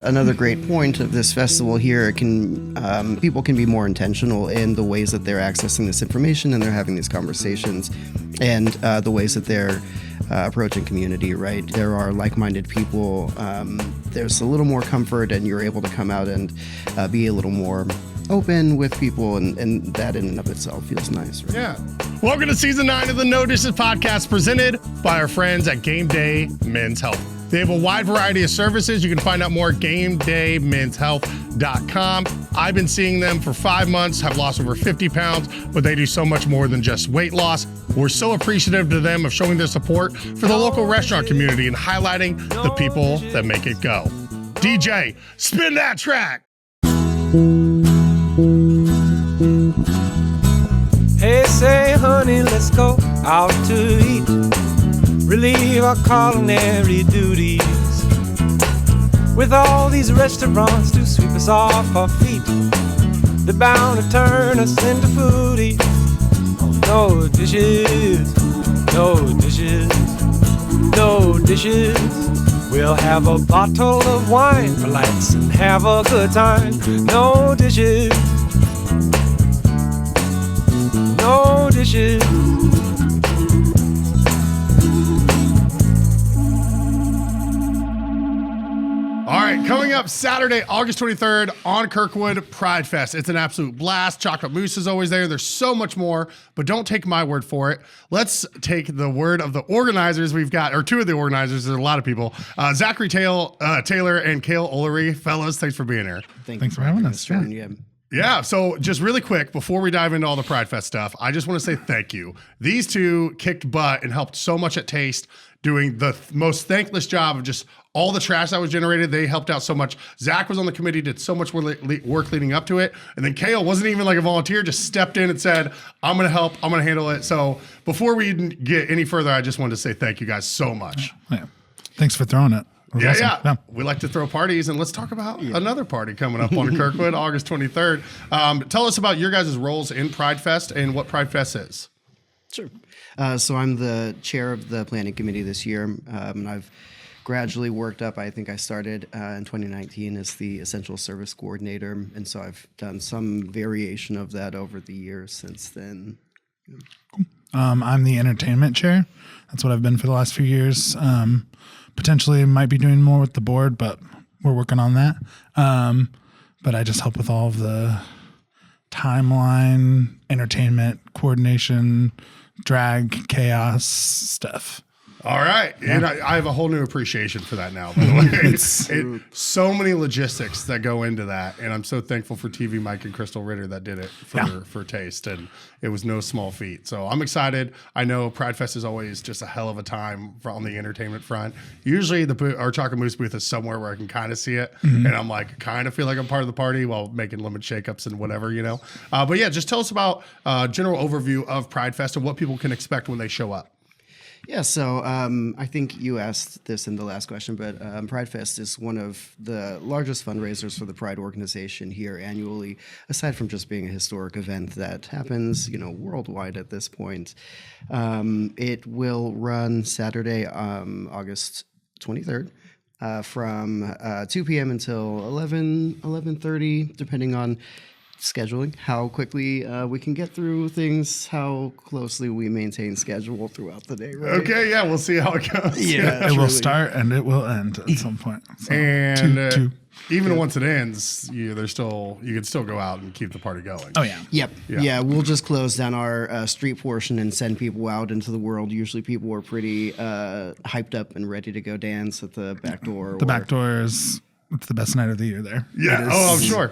Another great point of this festival here people can be more intentional in the ways that they're accessing this information and they're having these conversations and the ways that they're approaching community, right? There are like-minded people. There's a little more comfort and you're able to come out and be a little more open with people, and that in and of itself feels nice, right? Yeah. Welcome to season 9 of the No Dishes podcast, presented by our friends at Game Day Men's Health. They have a wide variety of services. You can find out more at GameDayMen'sHealth.com. I've been seeing them for 5 months, have lost over 50 pounds, but they do so much more than just weight loss. We're so appreciative to them of showing their support for the local restaurant community and highlighting the people that make it go. DJ, spin that track. Hey, say, honey, let's go out to eat. Relieve our culinary duties. With all these restaurants to sweep us off our feet, they're bound to turn us into foodies. No dishes, no dishes, no dishes. We'll have a bottle of wine, relax and have a good time. No dishes, no dishes. All right, coming up Saturday, August 23rd on Kirkwood Pridefest. It's an absolute blast. Chocolate Mousse is always there. There's so much more, but don't take my word for it. Let's take the word of the organizers we've got, or two of the organizers. There's a lot of people. Zachary Taylor and Cale Ulery. Fellas, thanks for being here. Thanks for having us. Yeah, so just really quick, before we dive into all the Pridefest stuff, I just want to say thank you. These two kicked butt and helped so much at Taste, doing the most thankless job of just all the trash that was generated. They helped out so much. Zach was on the committee, did so much work leading up to it. And then Cale wasn't even like a volunteer, just stepped in and said, I'm going to help, I'm going to handle it. So before we get any further, I just wanted to say thank you guys so much. Yeah. Thanks for throwing it. Yeah. We like to throw parties, and let's talk about another party coming up on Kirkwood, August 23rd. Tell us about your guys' roles in Pridefest and what Pridefest is. Sure. So I'm the chair of the planning committee this year, and I've gradually worked up. I think I started in 2019 as the essential service coordinator, and so I've done some variation of that over the years since then. Cool. I'm the entertainment chair. That's what I've been for the last few years. Potentially might be doing more with the board, but we're working on that. But I just help with all of the timeline, entertainment, coordination, drag, chaos stuff. All right. Yeah. And I have a whole new appreciation for that now, by the way. It's so many logistics that go into that. And I'm so thankful for TV Mike and Crystal Ritter that did it for Taste. And it was no small feat. So I'm excited. I know Pridefest is always just a hell of a time on the entertainment front. Usually our Chocolate Mousse booth is somewhere where I can kind of see it. Mm-hmm. And I'm like, kind of feel like I'm part of the party while making lemon shakeups and whatever, you know. But yeah, just tell us about general overview of Pridefest and what people can expect when they show up. Yeah, so I think you asked this in the last question, but Pridefest is one of the largest fundraisers for the Pride organization here annually, aside from just being a historic event that happens, worldwide at this point. It will run Saturday, August 23rd. From 2 p.m. until 11:30, depending on scheduling, how quickly we can get through things, how closely we maintain schedule throughout the day. Right? Okay, yeah, we'll see how it goes. Yeah, it will start and it will end at some point. So, and even once it ends, you can still go out and keep the party going. Oh yeah. Yep. Yeah, we'll just close down our street portion and send people out into the world. Usually, people are pretty hyped up and ready to go dance at the back door. The back door it's the best night of the year there. Yeah. Oh, I'm sure.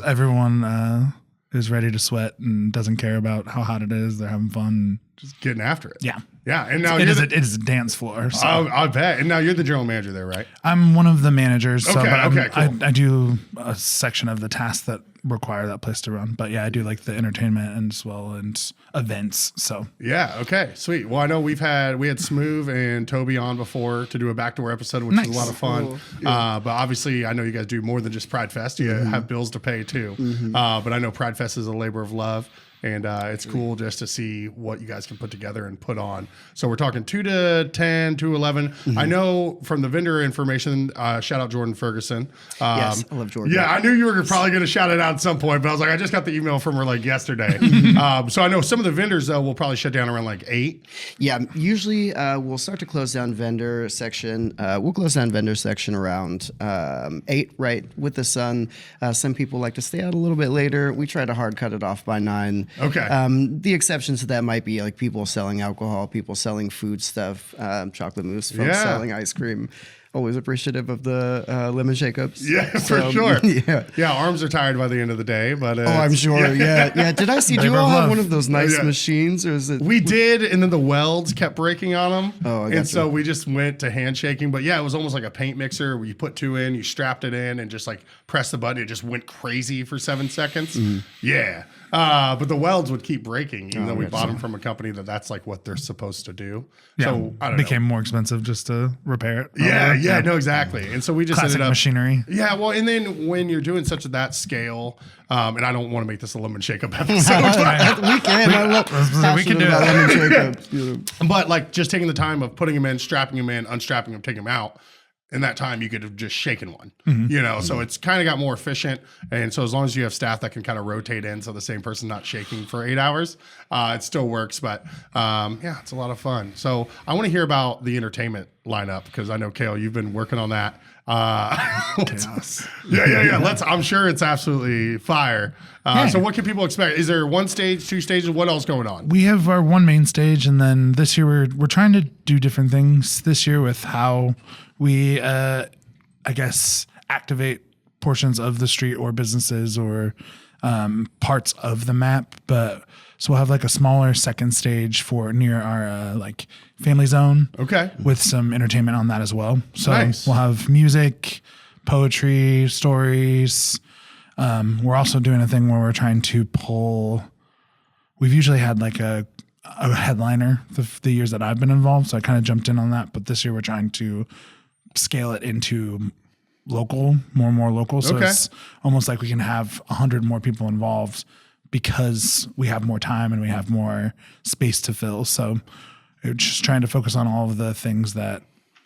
Everyone is ready to sweat and doesn't care about how hot it is. They're having fun. Just getting after it. Yeah. Yeah. And now it is a dance floor. So. I bet. And now you're the general manager there, right? I'm one of the managers. Cool. I do a section of the tasks that require that place to run. But yeah, I do like the entertainment and as well and events. So yeah, okay, sweet. Well, I know we had Smoove and Toby on before to do a backdoor episode, which was a lot of fun. Cool. Yeah. But obviously, I know you guys do more than just Pridefest. You have bills to pay too. Mm-hmm. But I know Pridefest is a labor of love. and it's cool just to see what you guys can put together and put on. So we're talking 2 to 10, 2 to 11. I know from the vendor information, shout out Jordan Ferguson. Yes, I love Jordan. Yeah, I knew you were probably going to shout it out at some point, but I was like, I just got the email from her like yesterday. So I know some of the vendors though will probably shut down around like 8. Yeah, usually we'll start to close down vendor section. We'll close down vendor section around 8, right, with the sun. Some people like to stay out a little bit later. We try to hard cut it off by 9. Okay. The exceptions to that might be like people selling alcohol, people selling food stuff, chocolate mousse, folks selling ice cream. Always appreciative of the lemon shake-ups. Yeah, for sure. Yeah. Arms are tired by the end of the day, but I'm sure. Yeah. Did I see? Do you all have one of those nice Yeah. machines, or is it? we did, and then the welds kept breaking on them. Oh, I and gotcha. so we just went to handshaking. But yeah, it was almost like a paint mixer where you put 2 in, you strapped it in, and just like press the button. It just went crazy for 7 seconds. Yeah. But the welds would keep breaking, even though we bought them from a company that's like what they're supposed to do. Yeah, So I don't became know. more expensive just to repair it. Yeah, no, exactly. And so we just Classic ended up machinery. Yeah, well, and then when you're doing such that scale, and I don't want to make this a lemon shake-up episode, We can. I love We can do about it. lemon shake-ups. You know. but like just taking the time of putting them in, strapping them in, unstrapping them, taking them out. In that time, you could have just shaken one, so it's kind of got more efficient. And so as long as you have staff that can kind of rotate in, so the same person's not shaking for 8 hours, it still works. But it's a lot of fun. So I want to hear about the entertainment lineup because I know, Cale, you've been working on that. Chaos. Yeah. I'm sure it's absolutely fire. So what can people expect? Is there 1 stage, 2 stages? What else going on? We have our one main stage, and then this year we're trying to do different things this year with how we, activate portions of the street or businesses or parts of the map. But so we'll have like a smaller second stage for near our family zone. Okay. With some entertainment on that as well. So Nice. we'll have music, poetry, stories. We're also doing a thing where we're trying to pull. We've usually had like a headliner the years that I've been involved, so I kind of jumped in on that. But this year we're trying to scale it into local, more and more local. So Okay. it's almost like we can have 100 more people involved because we have more time and we have more space to fill. So we're just trying to focus on all of the things that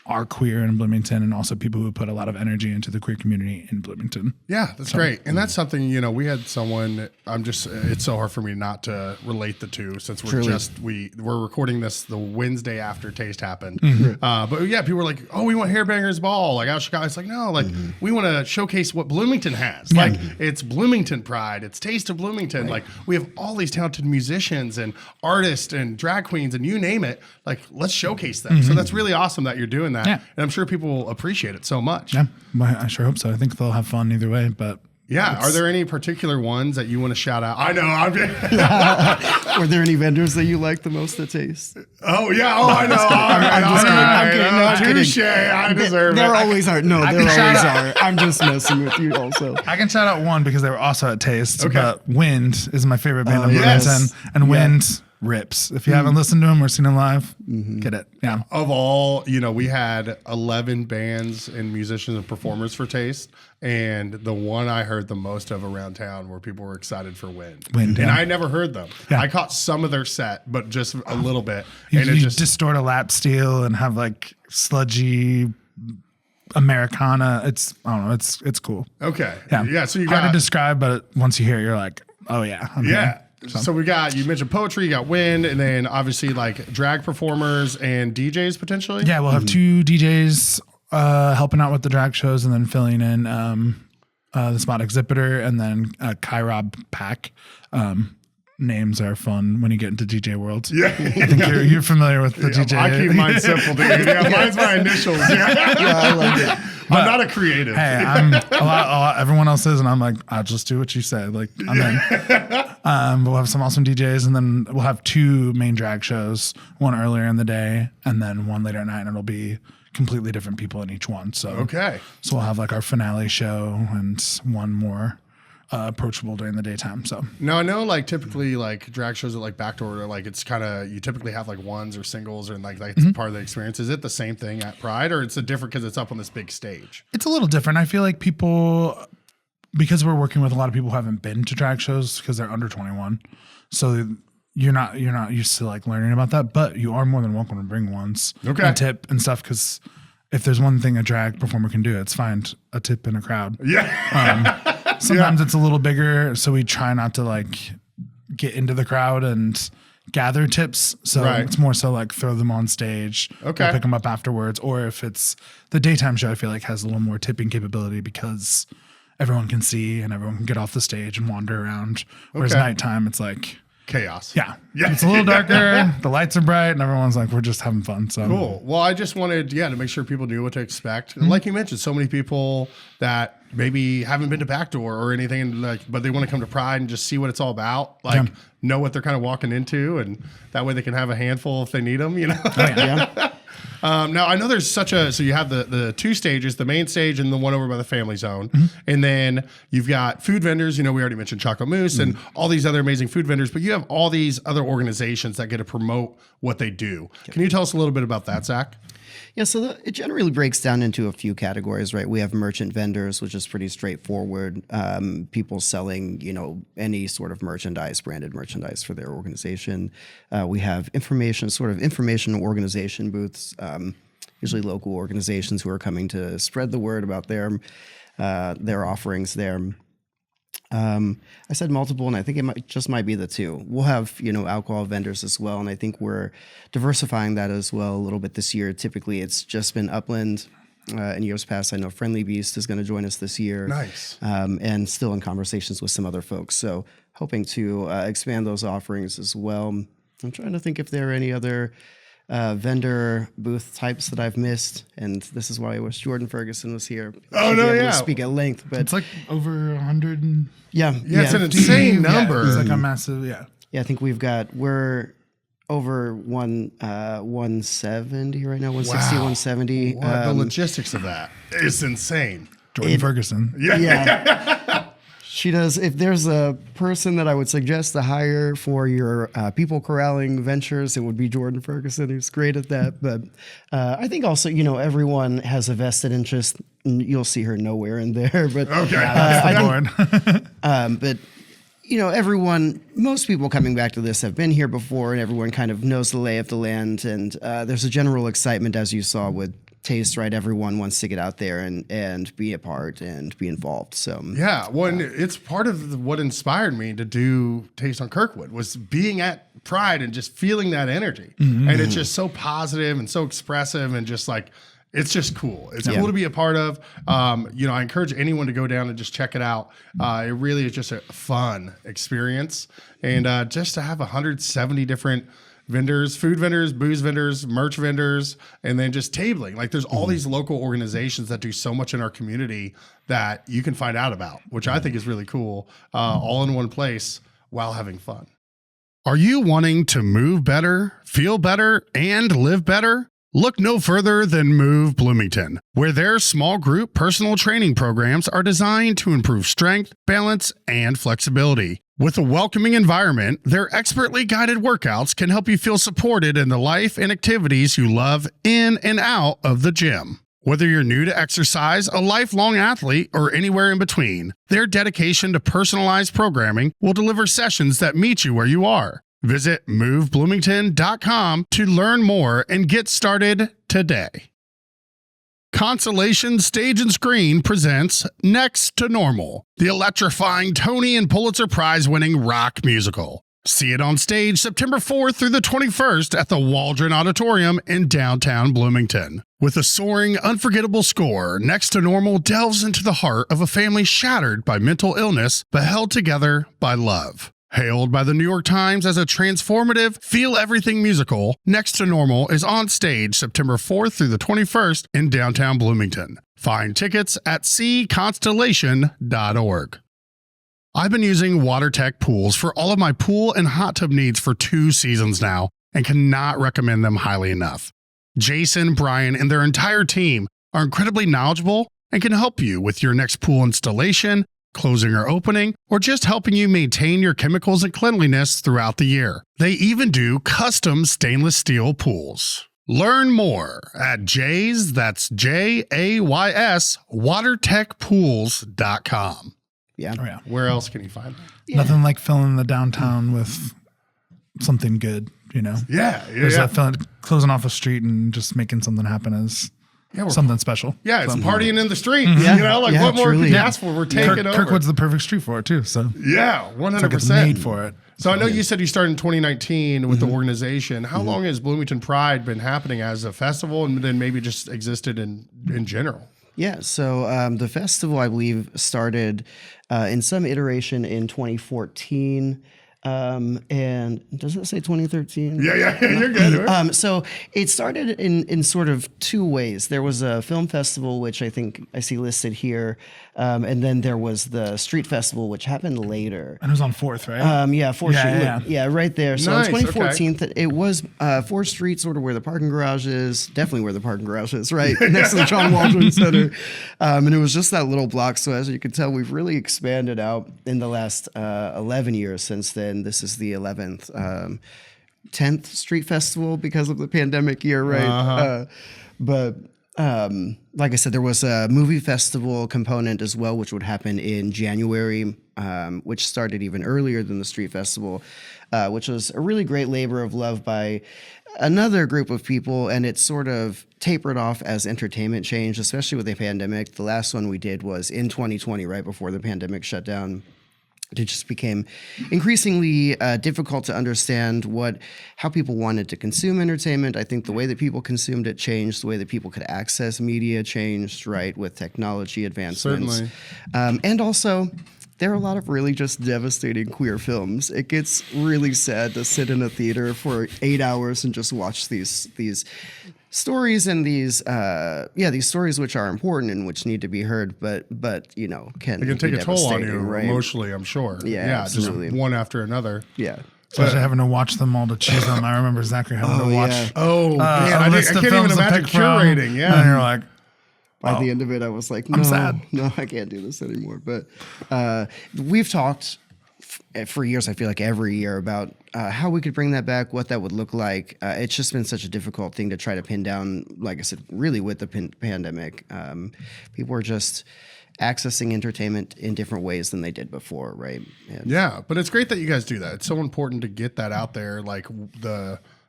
are queer in Bloomington and also people who put a lot of energy into the queer community in Bloomington. Yeah, that's great. And that's something, we had someone, it's so hard for me not to relate the two since we're we're recording this the Wednesday after Taste happened. But yeah, people were like, oh, we want Hairbangers Ball. Like out of Chicago. It's like, no, like we want to showcase what Bloomington has. Like it's Bloomington Pride. It's Taste of Bloomington. Like we have all these talented musicians and artists and drag queens and you name it. Like let's showcase them. So that's really awesome that you're doing that. Yeah. And I'm sure people will appreciate it so much. Yeah, I sure hope so. I think they'll have fun either way, but Yeah. Are there any particular ones that you want to shout out? I know. Were there any vendors that you like the most at Taste? Oh, yeah. Oh, I know. I'm kidding. No, I'm kidding. Touche. I deserve There it. always are. No, there always are. I'm just messing with you also. I can shout out one because they were also at Taste. Okay. But Wind is my favorite band in yes. Bloomington, and Wind rips. If you haven't listened to them or seen them live, get it. Yeah. Of all, we had 11 bands and musicians and performers for Taste. And the one I heard the most of around town where people were excited for Wind. Wind, And yeah. I never heard them. Yeah. I caught some of their set, but just a little bit. You, And it you just, distort a lap steel and have like sludgy Americana. It's I don't know. It's cool. okay. Yeah. Yeah. So you hard got to describe, but once you hear it, you're like, oh yeah. I'm Yeah. here. So we got, you mentioned poetry, you got Wind, and then obviously like drag performers and DJs potentially. Yeah, we'll have two DJs helping out with the drag shows and then filling in the spot exhibitor and then Kai Rob Pack. Names are fun when you get into DJ world. Yeah. I think you're familiar with the DJ. I keep mine simple, dude. Yeah, mine's my initials. Yeah. I like it. I'm not a creative. Hey, I'm a lot. Everyone else is, and I'm like, I'll just do what you say. Like, I'm in. But we'll have some awesome DJs, and then we'll have two main drag shows, one earlier in the day, and then one later at night, and it'll be completely different people in each one. So Okay. So we'll have like our finale show and one more approachable during the daytime. So Now I know like typically like drag shows at like Backdoor, like it's kind of, you typically have like ones or singles and like it's part of the experience. Is it the same thing at Pride or it's a different because it's up on this big stage? it's a little different. I feel like people because we're working with a lot of people who haven't been to drag shows because they're under 21. So you're not used to like learning about that, but you are more than welcome to bring ones and tip and stuff. Cause if there's one thing a drag performer can do, it's find a tip in a crowd. Yeah. Sometimes it's a little bigger. So we try not to like get into the crowd and gather tips. So it's more so like throw them on stage, or pick them up afterwards. Or if it's the daytime show, I feel like has a little more tipping capability because everyone can see and everyone can get off the stage and wander around. Whereas nighttime, it's like chaos. Yeah. It's a little darker. The lights are bright and everyone's like, we're just having fun. So cool. Well, I just wanted, to make sure people knew what to expect. And like you mentioned, so many people that maybe haven't been to Backdoor or anything, but they want to come to Pride and just see what it's all about. Know what they're kind of walking into, and that way they can have a handful if they need them, Now I know there's so you have the two stages, the main stage and the one over by the family zone. And then you've got food vendors, we already mentioned Chocolate Mousse and all these other amazing food vendors, but you have all these other organizations that get to promote what they do. Can you tell us a little bit about that, Zach? Yeah, so it generally breaks down into a few categories, right? We have merchant vendors, which is pretty straightforward. People selling, any sort of merchandise, branded merchandise for their organization. We have information organization booths, usually local organizations who are coming to spread the word about their offerings there. I said multiple, and I think it might be the two. We'll have, alcohol vendors as well, and I think we're diversifying that as well a little bit this year. Typically, it's just been Upland. In years past, I know Friendly Beast is going to join us this year. Nice. And still in conversations with some other folks. So hoping to expand those offerings as well. I'm trying to think if there are any other vendor booth types that I've missed, and this is why I wish Jordan Ferguson was here. To speak at length, but it's like over 100. It's an insane number. It's like a massive. Yeah, I think we're over 170 right now, 160, 170. The logistics of that is insane. Jordan Ferguson. Yeah. She does. If there's a person that I would suggest to hire for your people corralling ventures, it would be Jordan Ferguson, who's great at that. But I think also, everyone has a vested interest. You'll see her nowhere in there. But but most people coming back to this have been here before, and everyone kind of knows the lay of the land. And there's a general excitement, as you saw with Taste, right? Everyone wants to get out there and be a part and be involved. So it's part of what inspired me to do Taste on Kirkwood was being at Pride and just feeling that energy. And it's just so positive and so expressive and just like it's just cool. It's cool to be a part of. I encourage anyone to go down and just check it out. It really is just a fun experience, and just to have 170 different vendors, food vendors, booze vendors, merch vendors, and then just tabling. Like there's all these local organizations that do so much in our community that you can find out about, which I think is really cool, all in one place while having fun. Are you wanting to move better, feel better, and live better? Look no further than Move Bloomington, where their small group personal training programs are designed to improve strength, balance, and flexibility. With a welcoming environment, their expertly guided workouts can help you feel supported in the life and activities you love in and out of the gym. Whether you're new to exercise, a lifelong athlete, or anywhere in between, their dedication to personalized programming will deliver sessions that meet you where you are. Visit movebloomington.com to learn more and get started today. Constellation Stage and Screen presents Next to Normal, the electrifying Tony and Pulitzer Prize-winning rock musical. See it on stage September 4th through the 21st at the Waldron Auditorium in downtown Bloomington. With a soaring, unforgettable score, Next to Normal delves into the heart of a family shattered by mental illness but held together by love. Hailed by the New York Times as a transformative, feel-everything musical, Next to Normal is on stage September 4th through the 21st in downtown Bloomington. Find tickets at cconstellation.org. I've been using WaterTech pools for all of my pool and hot tub needs for 2 seasons now and cannot recommend them highly enough. Jason, Brian, and their entire team are incredibly knowledgeable and can help you with your next pool installation, closing or opening, or just helping you maintain your chemicals and cleanliness throughout the year. They even do custom stainless steel pools. Learn more at Jays, that's Jays, WaterTechPools.com. Yeah. Oh, yeah. Where else can you find that? Nothing like filling the downtown with something good, you know? Yeah. There's that feeling, closing off a street and just making something happen is something special. Yeah, it's So, partying in the streets. Yeah. You know, like Yeah, what more truly. could you ask for? We're taking over. Kirkwood's the perfect street for it too. So Yeah, 100%. it's like it's made for it. So I know you said you started in 2019 with the organization. How long has Bloomington Pride been happening as a festival, and then maybe just existed in general? Yeah, so the festival, I believe, started in some iteration in 2014. And does it say 2013? Yeah, you're good. So it started in sort of two ways. There was a film festival, which I think I see listed here, and then there was the street festival, which happened later. And it was on 4th, right? Yeah, 4th Yeah, Street. yeah. Yeah, right there. So Nice, in 2014, it was 4th Street, sort of where the parking garage is, definitely where the parking garage is, right next to the John Waldron Center. And it was just that little block. So as you can tell, we've really expanded out in the last 11 years since then. This is the 11th, 10th Street Festival because of the pandemic year, right? But like I said, there was a movie festival component as well, which would happen in January, which started even earlier than the street festival, which was a really great labor of love by another group of people. And it sort of tapered off as entertainment changed, especially with the pandemic. The last one we did was in 2020, right before the pandemic shut down. It just became increasingly difficult to understand how people wanted to consume entertainment. I think the way that people consumed it changed, the way that people could access media changed, right, with technology advancements. Certainly. And also, there are a lot of really just devastating queer films. It gets really sad to sit in a theater for 8 hours and just watch these stories and these stories which are important and which need to be heard, but you know can It can take be a toll on you devastating, right? emotionally, I'm sure. Yeah, just absolutely. one after another. Yeah. Especially having to watch them all to choose them. I remember Zachary having to watch. yeah. Oh, man, a I list can't of even films to imagine pick from, curating. Yeah. And you're like, By the end of it, I was like, no, sad. no, I can't do this anymore. But we've talked for years, I feel like every year, about how we could bring that back, what that would look like. It's just been such a difficult thing to try to pin down, like I said, really with the pandemic. People are just accessing entertainment in different ways than they did before, right? And Yeah, but it's great that you guys do that. It's so important to get that out there, like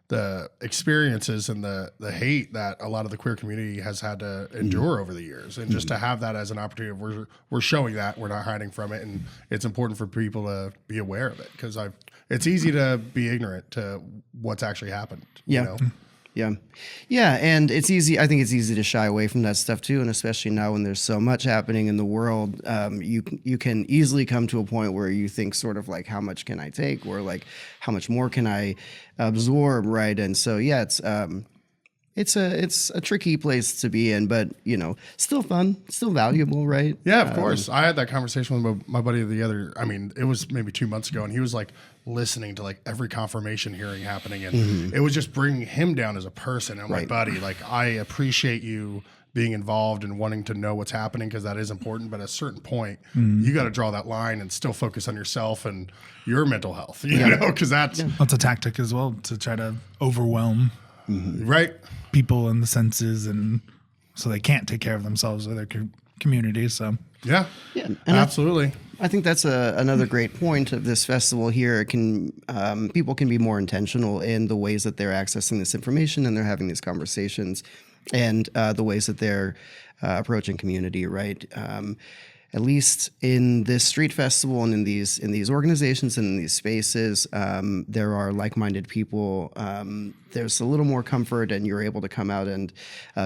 the experiences and the hate that a lot of the queer community has had to endure over the years, and just to have that as an opportunity. We're showing that we're not hiding from it, and it's important for people to be aware of it, because it's easy to be ignorant to what's actually happened. Yeah. You know? Yeah, and it's easy. I think it's easy to shy away from that stuff too, and especially now when there's so much happening in the world, you can easily come to a point where you think sort of like, how much can I take, or like, how much more can I absorb, right? And so yeah, it's a tricky place to be in, but you know, still fun, still valuable, right? Yeah, of course. I had that conversation with my buddy it was maybe 2 months ago, and he was like listening to like every confirmation hearing happening, and it was just bringing him down as a person. I'm like, buddy, like, I appreciate you being involved and wanting to know what's happening, because that is important. But at a certain point, you got to draw that line and still focus on yourself and your mental health, you know, because that's a tactic as well to try to overwhelm right. people in the senses, and so they can't take care of themselves or their community. So Yeah, and absolutely. I think that's another great point of this festival here. It can people can be more intentional in the ways that they're accessing this information and they're having these conversations, and the ways that they're approaching community, right? At least in this street festival and in these organizations and in these spaces, there are like-minded people. There's a little more comfort, and you're able to come out and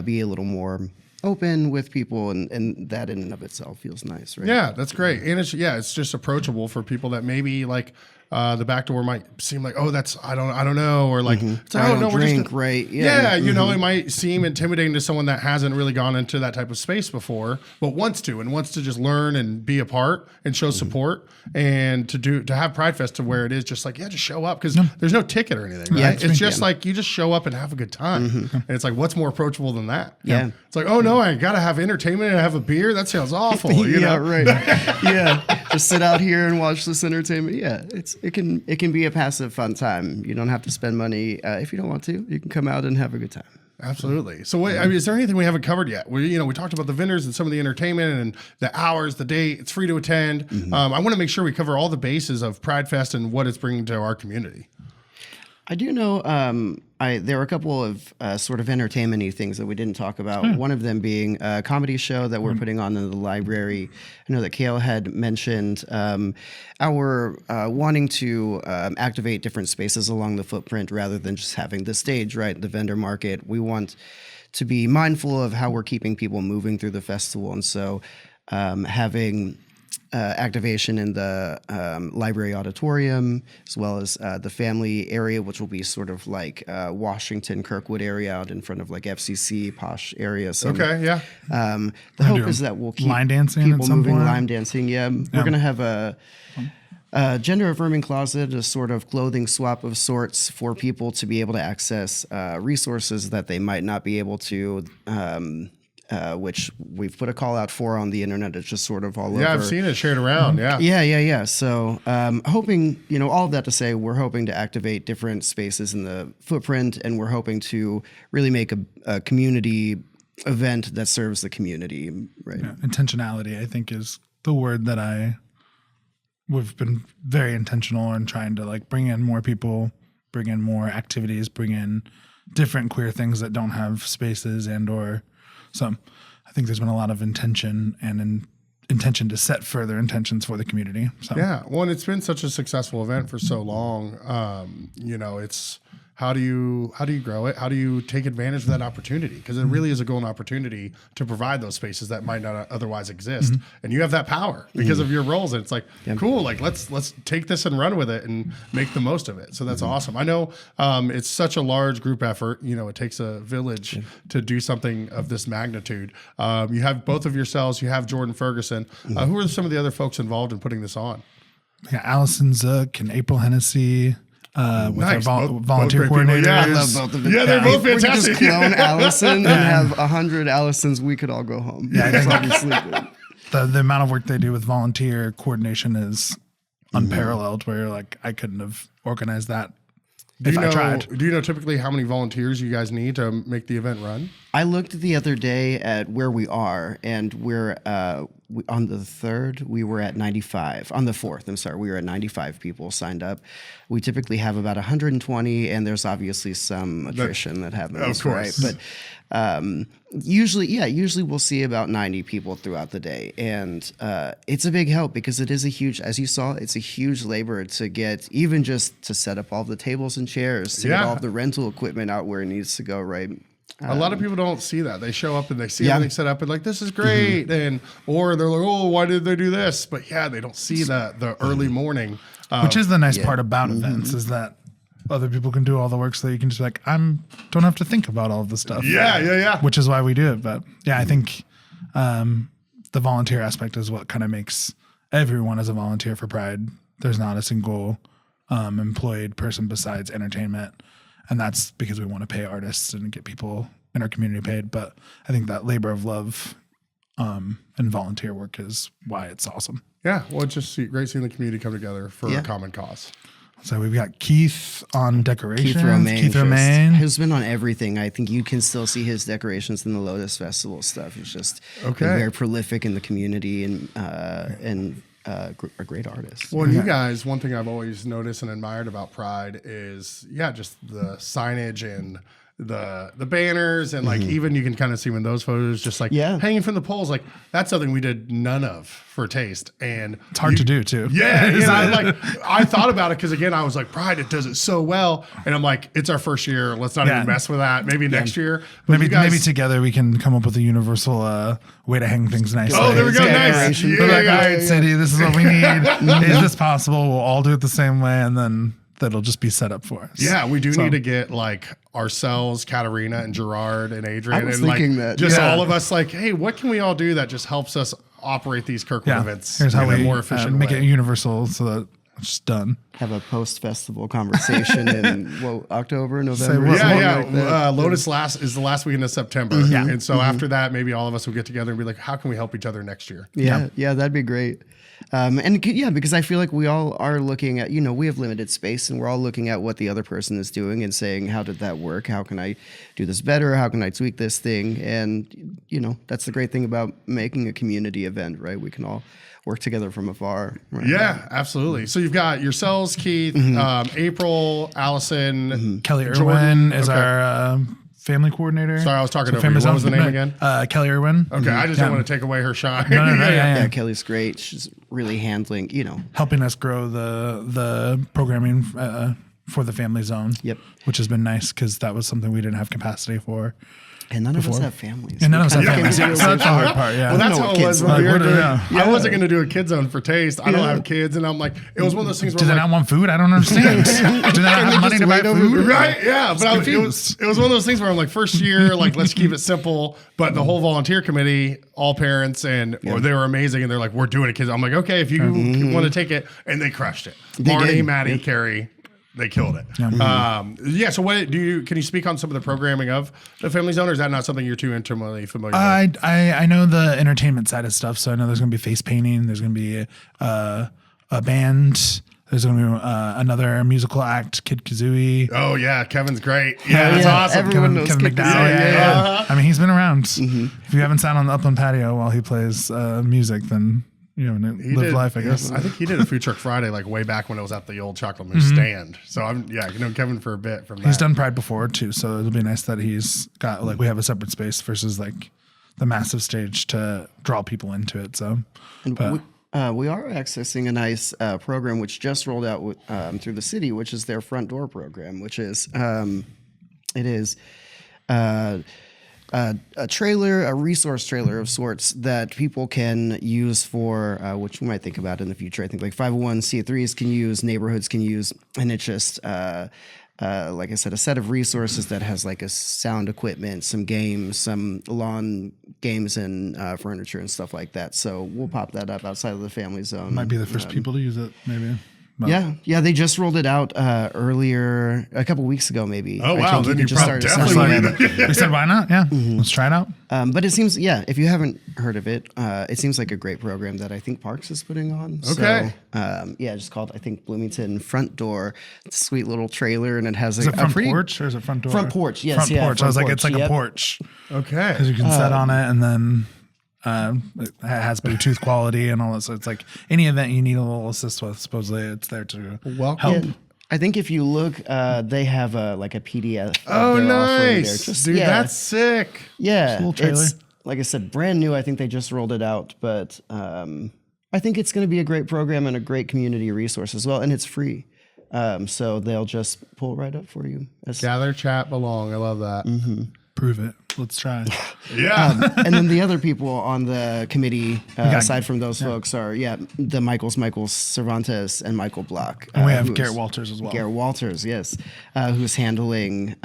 be a little more open with people, and that in and of itself feels nice, right? Yeah, that's great. And it's just approachable for people that maybe like the back door might seem like, oh, that's I don't know, or like it's like, I oh don't no, we're drink, just right? Yeah, you know, it might seem intimidating to someone that hasn't really gone into that type of space before, but wants to just learn and be a part and show support, and to have Pride Fest to where it is just like, just show up, because there's no ticket or anything, right? Yeah, it's just like you just show up and have a good time, and it's like, what's more approachable than that? Yeah. It's like, oh no, I gotta have entertainment and have a beer. That sounds awful. You yeah, know? right. Yeah, just sit out here and watch this entertainment. Yeah, it can be a passive fun time. You don't have to spend money if you don't want to. You can come out and have a good time. Absolutely. So, I mean, is there anything we haven't covered yet? We talked about the vendors and some of the entertainment and the hours, the date. It's free to attend. I want to make sure we cover all the bases of Pride Fest and what it's bringing to our community. I do know there are a couple of sort of entertainment-y things that we didn't talk about. One of them being a comedy show that we're putting on in the library. I know that Cale had mentioned our wanting to activate different spaces along the footprint rather than just having the stage, right, the vendor market. We want to be mindful of how we're keeping people moving through the festival. And so having activation in the library auditorium, as well as the family area, which will be sort of like Washington, Kirkwood area out in front of like FCC, posh area. So, the hope is that we'll keep line dancing people at some moving, point. line dancing. Yeah, we're going to have a gender-affirming closet, a sort of clothing swap of sorts for people to be able to access resources that they might not be able to, which we've put a call out for on the internet. It's just sort of all over. Yeah, I've seen it shared around. Yeah. So hoping, all of that to say, we're hoping to activate different spaces in the footprint, and we're hoping to really make a community event that serves the community. Right. Yeah, intentionality, I think, is the word that we've been very intentional in trying to like bring in more people, bring in more activities, bring in different queer things that don't have spaces and/or. So I think there's been a lot of intention and intention to set further intentions for the community. So Yeah. Well, and it's been such a successful event for so long. It's how do you grow it? How do you take advantage of that opportunity? Because it really is a golden opportunity to provide those spaces that might not otherwise exist. And you have that power because of your roles. And it's like, cool, like let's take this and run with it and make the most of it. So that's awesome. I know it's such a large group effort. It takes a village to do something of this magnitude. You have both of yourselves, you have Jordan Ferguson. Who are some of the other folks involved in putting this on? Yeah, Allison Zook and April Hennessy. With Nice. our Both volunteer great people. coordinators. Yeah, I love both of them. Yeah, they're both We could just fantastic. clone Allison and have 100 Allisons. We could all go home. Yeah, That's obviously good. The amount of work they do with volunteer coordination is unparalleled, where you're like, I couldn't have organized that if I tried. Do you know typically how many volunteers you guys need to make the event run? I looked the other day at where we are, and we're on the 3rd, we were at 95. On the 4th, I'm sorry, we were at 95 people signed up. We typically have about 120, and there's obviously some attrition that happens, Of course. right? But usually we'll see about 90 people throughout the day, and it's a big help because it is a huge, as you saw, it's a huge labor to get, even just to set up all the tables and chairs, to get all the rental equipment out where it needs to go, right? A lot of people don't see that. They show up and they see everything set up and like, this is great. Or they're like, oh, why did they do this? But yeah, they don't see the early morning. Which is the nice part about events is that other people can do all the work so that you can just like, don't have to think about all of the stuff. Yeah. Which is why we do it. But yeah, I think the volunteer aspect is what kind of makes everyone as a volunteer for Pride. There's not a single employed person besides entertainment. And that's because we want to pay artists and get people in our community paid. But I think that labor of love and volunteer work is why it's awesome. Yeah. Well, it's just great seeing the community come together for a common cause. So we've got Keith on decorations. Keith Romaine Romaine. has been on everything. I think you can still see his decorations in the Lotus Festival stuff. He's just been very prolific in the community and a great artist. Well, you guys, one thing I've always noticed and admired about Pride is, just the signage and the banners and like even you can kind of see when those photos just like hanging from the poles, like that's something we did none of for Taste, and it's hard to do too. I thought about it because again I was like, Pride, it does it so well, and I'm like, it's our first year, let's not even mess with that. Maybe next year, but maybe together we can come up with a universal way to hang things nicely. Oh, there we go, nice. All right, City, this is what we need. Is this possible? We'll all do it the same way, and then that'll just be set up for us. Yeah, we do need to get like ourselves, Katarina and Gerard and Adrian, I was and thinking like that. just all of us like, hey, what can we all do that just helps us operate these Kirkwood events in a more efficient make way? it universal so that it's just done. Have a post-festival conversation in October, November. Lotus is the last weekend of September, and so after that, maybe all of us will get together and be like, how can we help each other next year? Yeah, that'd be great. Because I feel like we all are looking at, we have limited space and we're all looking at what the other person is doing and saying, how did that work? How can I do this better? How can I tweak this thing? And, that's the great thing about making a community event, right? We can all work together from afar. Right? Yeah, absolutely. So you've got yourselves, Keith, April, Allison, Kelly Jordan. Irwin is Okay. our family coordinator. Sorry, I was talking So over you. famous What was the zone- name again? Kelly Irwin. Okay, I just didn't want to take away her shine. No, Yeah, Kelly's great. She's really handling, helping us grow the programming for the family zone. Yep. Which has been nice because that was something we didn't have capacity for. And none of us have families. And none of us have We kinda families. can't do So it that's the hard part. Yeah. Well, that's know how what it was kids when we like. were doing. Yeah. I wasn't going to do a kid zone for Taste. I don't have kids, and I'm like, it was one of those things where Do they I'm not like, want food? I don't understand. Do they not have money to buy food? right? Yeah, but it confused. was one of those things where I'm like, first year, like let's keep it simple. But the whole volunteer committee, all parents, and they were amazing, and they're like, we're doing it, kids. I'm like, okay, if you want to take it, and they crushed it. Marnie, did. Maddie, Carrie. They killed it. So what can you speak on some of the programming of the Family Zone, or is that not something you're too intimately familiar with? I know the entertainment side of stuff, so I know there's going to be face painting. There's going to be a band. There's going to be another musical act, Kid Kazooie. Oh yeah, Kevin's great. Yeah, that's yeah, awesome. everyone knows Kevin Kid McDowell. Kazooie, Yeah. I mean, he's been around. If you haven't sat on the upland patio while he plays music, then you haven't lived life, I guess. I think he did a Food Truck Friday like way back when it was at the old Chocolate Mousse stand. So I know Kevin for a bit from that. He's done Pride before too, so it'll be nice that he's got we have a separate space versus like the massive stage to draw people into it. So, We are accessing a nice program which just rolled out through the city, which is their front door program, which is a trailer, a resource trailer of sorts that people can use for, which we might think about in the future. I think like 501c3s can use, neighborhoods can use, and it's just, like I said, a set of resources that has like a sound equipment, some games, some lawn games and furniture and stuff like that. So we'll pop that up outside of the family zone. might be the first people to use it, maybe. But Yeah, they just rolled it out earlier, a couple weeks ago, maybe. Oh, I wow, think then can you just probably start definitely assessing them. we said, why not? Yeah, let's try it out. But it seems, if you haven't heard of it, it seems like a great program that I think Parks is putting on. Okay. So, just called, I think, Bloomington Front Door. It's a sweet little trailer, and it has Is it a front pretty porch or is it front door? Front porch, yes, Front yeah, porch. I was front like, it's like porch, a yep. porch Okay. because you can sit on it, and then it has Bluetooth quality and all that. So it's like any event you need a little assist with. Supposedly, it's there to help. Yeah. I think if you look, they have a PDF. Oh, they're offering there. nice. Just, Dude, that's sick. Yeah, little trailer. it's like I said, brand new. I think they just rolled it out, but I think it's going to be a great program and a great community resource as well, and it's free. So they'll just pull right up for you. Gather, chat, belong. I love that. Prove it. Let's try. Yeah. And then the other people on the committee, aside from those folks, are the Michael Cervantes and Michael Block. And we have who's- Garrett Walters as well. Garrett Walters, yes, who's handling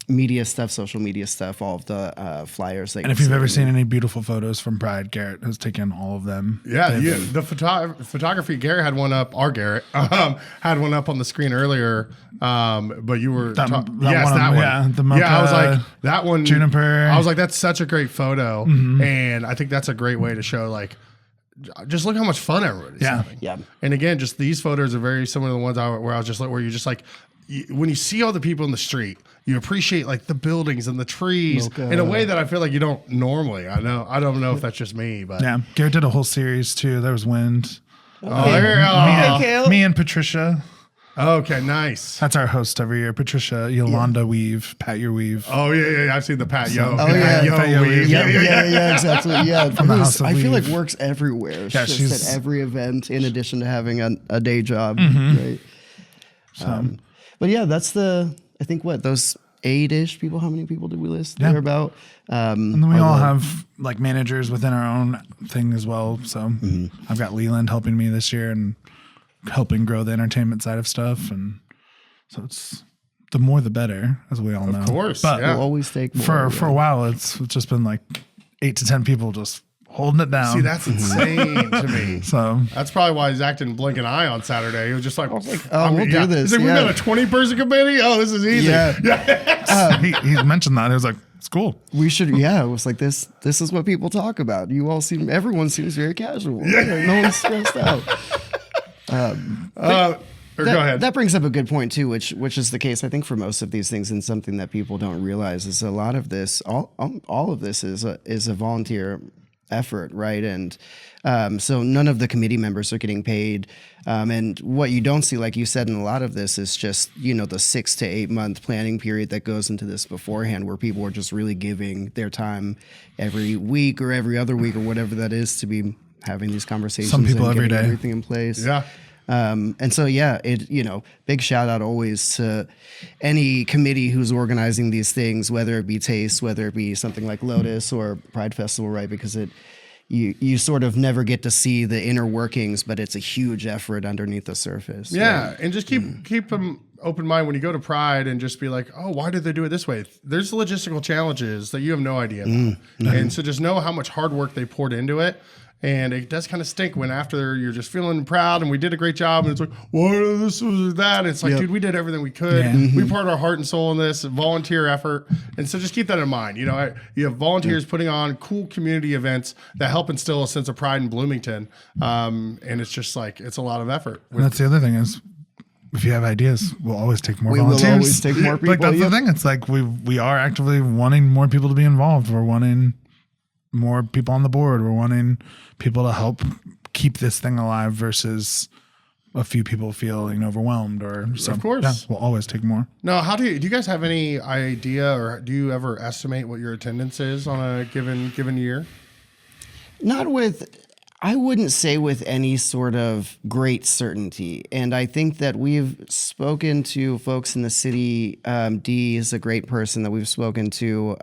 media stuff, social media stuff, all of the flyers. And if you've ever seen any beautiful photos from Pride, Garrett has taken all of them. Yeah, the photography. Garrett had one up. Our Garrett had one up on the screen earlier. But you were That yes, one, that one. yeah, the mocha, I was like that one. juniper. I was like, that's such a great photo, and I think that's a great way to show like, just look how much fun everybody's having. Yeah. And again, just these photos are very similar to the ones where I was just like, where you're just like, when you see all the people in the street, you appreciate like the buildings and the trees in a way that I feel like you don't normally. I don't know if that's just me, but Yeah, Garrett did a whole series too. There was wind. Me and Patricia. Okay, nice. That's our host every year. Patricia, Yolanda Weave, Pat Your Weave. Oh yeah. I've seen the Pat Yo. Oh, yeah. Yo Pat Yo weave. Yeah, exactly. Yeah, From the House of I feel like Weave. works everywhere. Yeah, She's she's- at every event in addition to having a day job. Right. But yeah, that's I think those 8-ish people. How many people did we list? Yeah. They're about. And then we all have like managers within our own thing as well. So I've got Leland helping me this year and helping grow the entertainment side of stuff. And so it's the more the better, as we all know. Of course, But yeah. We'll always take more. for a while, it's just been like 8 to 10 people just holding it down. See, that's insane to me. So That's probably why Zach didn't blink an eye on Saturday. He was just like, we'll do this, He's like, we yeah. got a 20-person committee? Oh, this is easy. Yeah. he mentioned that. He was like, It's cool. We should, it was like this is what people talk about. Everyone seems very casual. No one's stressed out. Go ahead. That brings up a good point too, which is the case I think for most of these things, and something that people don't realize is a lot of this, all of this is a volunteer effort, right? And so none of the committee members are getting paid. And what you don't see, like you said, in a lot of this is just, the 6 to 8 month planning period that goes into this beforehand, where people are just really giving their time every week or every other week or whatever that is to be having these conversations. Some people and every getting day. everything in place. Yeah. And so, big shout out always to any committee who's organizing these things, whether it be Taste, whether it be something like Lotus or Pride Festival, right? Because you sort of never get to see the inner workings, but it's a huge effort underneath the surface. Yeah. And just keep them open mind when you go to Pride, and just be like, oh, why did they do it this way? There's logistical challenges that you have no idea about. And so just know how much hard work they poured into it. And it does kind of stink when after you're just feeling proud and we did a great job, and it's like, what this was that? And it's like, dude, we did everything we could. Yeah. We poured our heart and soul in this, volunteer effort. And so just keep that in mind. You have volunteers putting on cool community events that help instill a sense of pride in Bloomington. And it's just like, it's a lot of effort. And that's the other thing is, if you have ideas, we'll always take more volunteers. We will always take more people. Like that's the thing. It's like we are actively wanting more people to be involved. We're wanting more people on the board. We're wanting people to help keep this thing alive versus a few people feeling overwhelmed or something. Of course. Yeah, we'll always take more. Now, do you guys have any idea, or do you ever estimate what your attendance is on a given year? I wouldn't say with any sort of great certainty. And I think that we've spoken to folks in the city. Dee is a great person that we've spoken to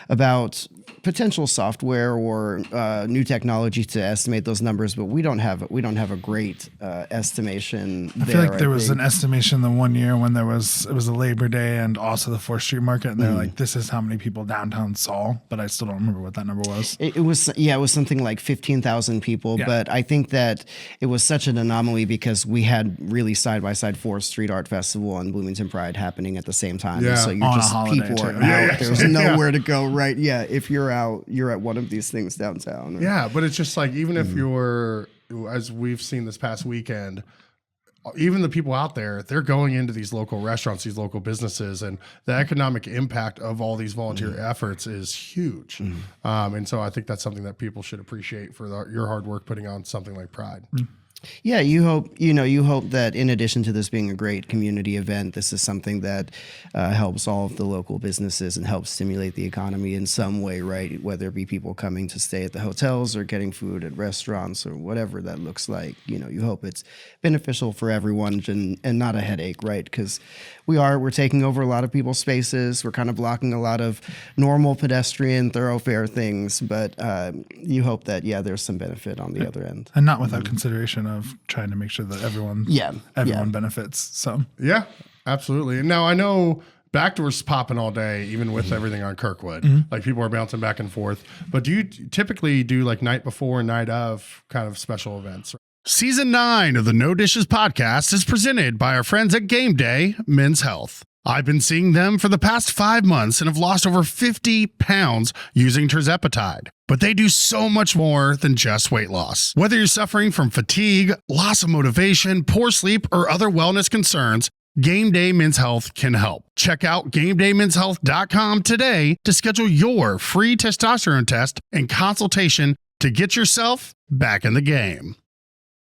about potential software or new technology to estimate those numbers, but we don't have a great estimation. I feel like there was an estimation the one year when it was a Labor Day and also the 4th Street Market, and they're like, this is how many people downtown saw, but I still don't remember what that number was. It was something like 15,000 people, but I think that it was such an anomaly because we had really side-by-side 4th Street Art Festival and Bloomington Pride happening at the same time. Yeah. So On a holiday, people are too. out. There's nowhere to go, right? Yeah, if you're out, you're at one of these things downtown. Yeah, but it's just like, even if you're, as we've seen this past weekend, even the people out there, they're going into these local restaurants, these local businesses, and the economic impact of all these volunteer efforts is huge. And so I think that's something that people should appreciate for your hard work putting on something like Pride. Yeah, you hope that in addition to this being a great community event, this is something that helps all of the local businesses and helps stimulate the economy in some way, right? Whether it be people coming to stay at the hotels or getting food at restaurants or whatever that looks like. You hope it's beneficial for everyone and not a headache, right? Because we're taking over a lot of people's spaces. We're kind of blocking a lot of normal pedestrian thoroughfare things, but you hope that, there's some benefit on the other end. And not without consideration of trying to make sure that everyone benefits. So Yeah, absolutely. Now, I know backdoors popping all day, even with everything on Kirkwood. Like, people are bouncing back and forth. But do you typically do like night before and night of kind of special events? Season 9 of the No Dishes podcast is presented by our friends at Game Day Men's Health. I've been seeing them for the past 5 months and have lost over 50 pounds using tirzepatide. But they do so much more than just weight loss. Whether you're suffering from fatigue, loss of motivation, poor sleep, or other wellness concerns, Game Day Men's Health can help. Check out GameDayMen'sHealth.com today to schedule your free testosterone test and consultation to get yourself back in the game.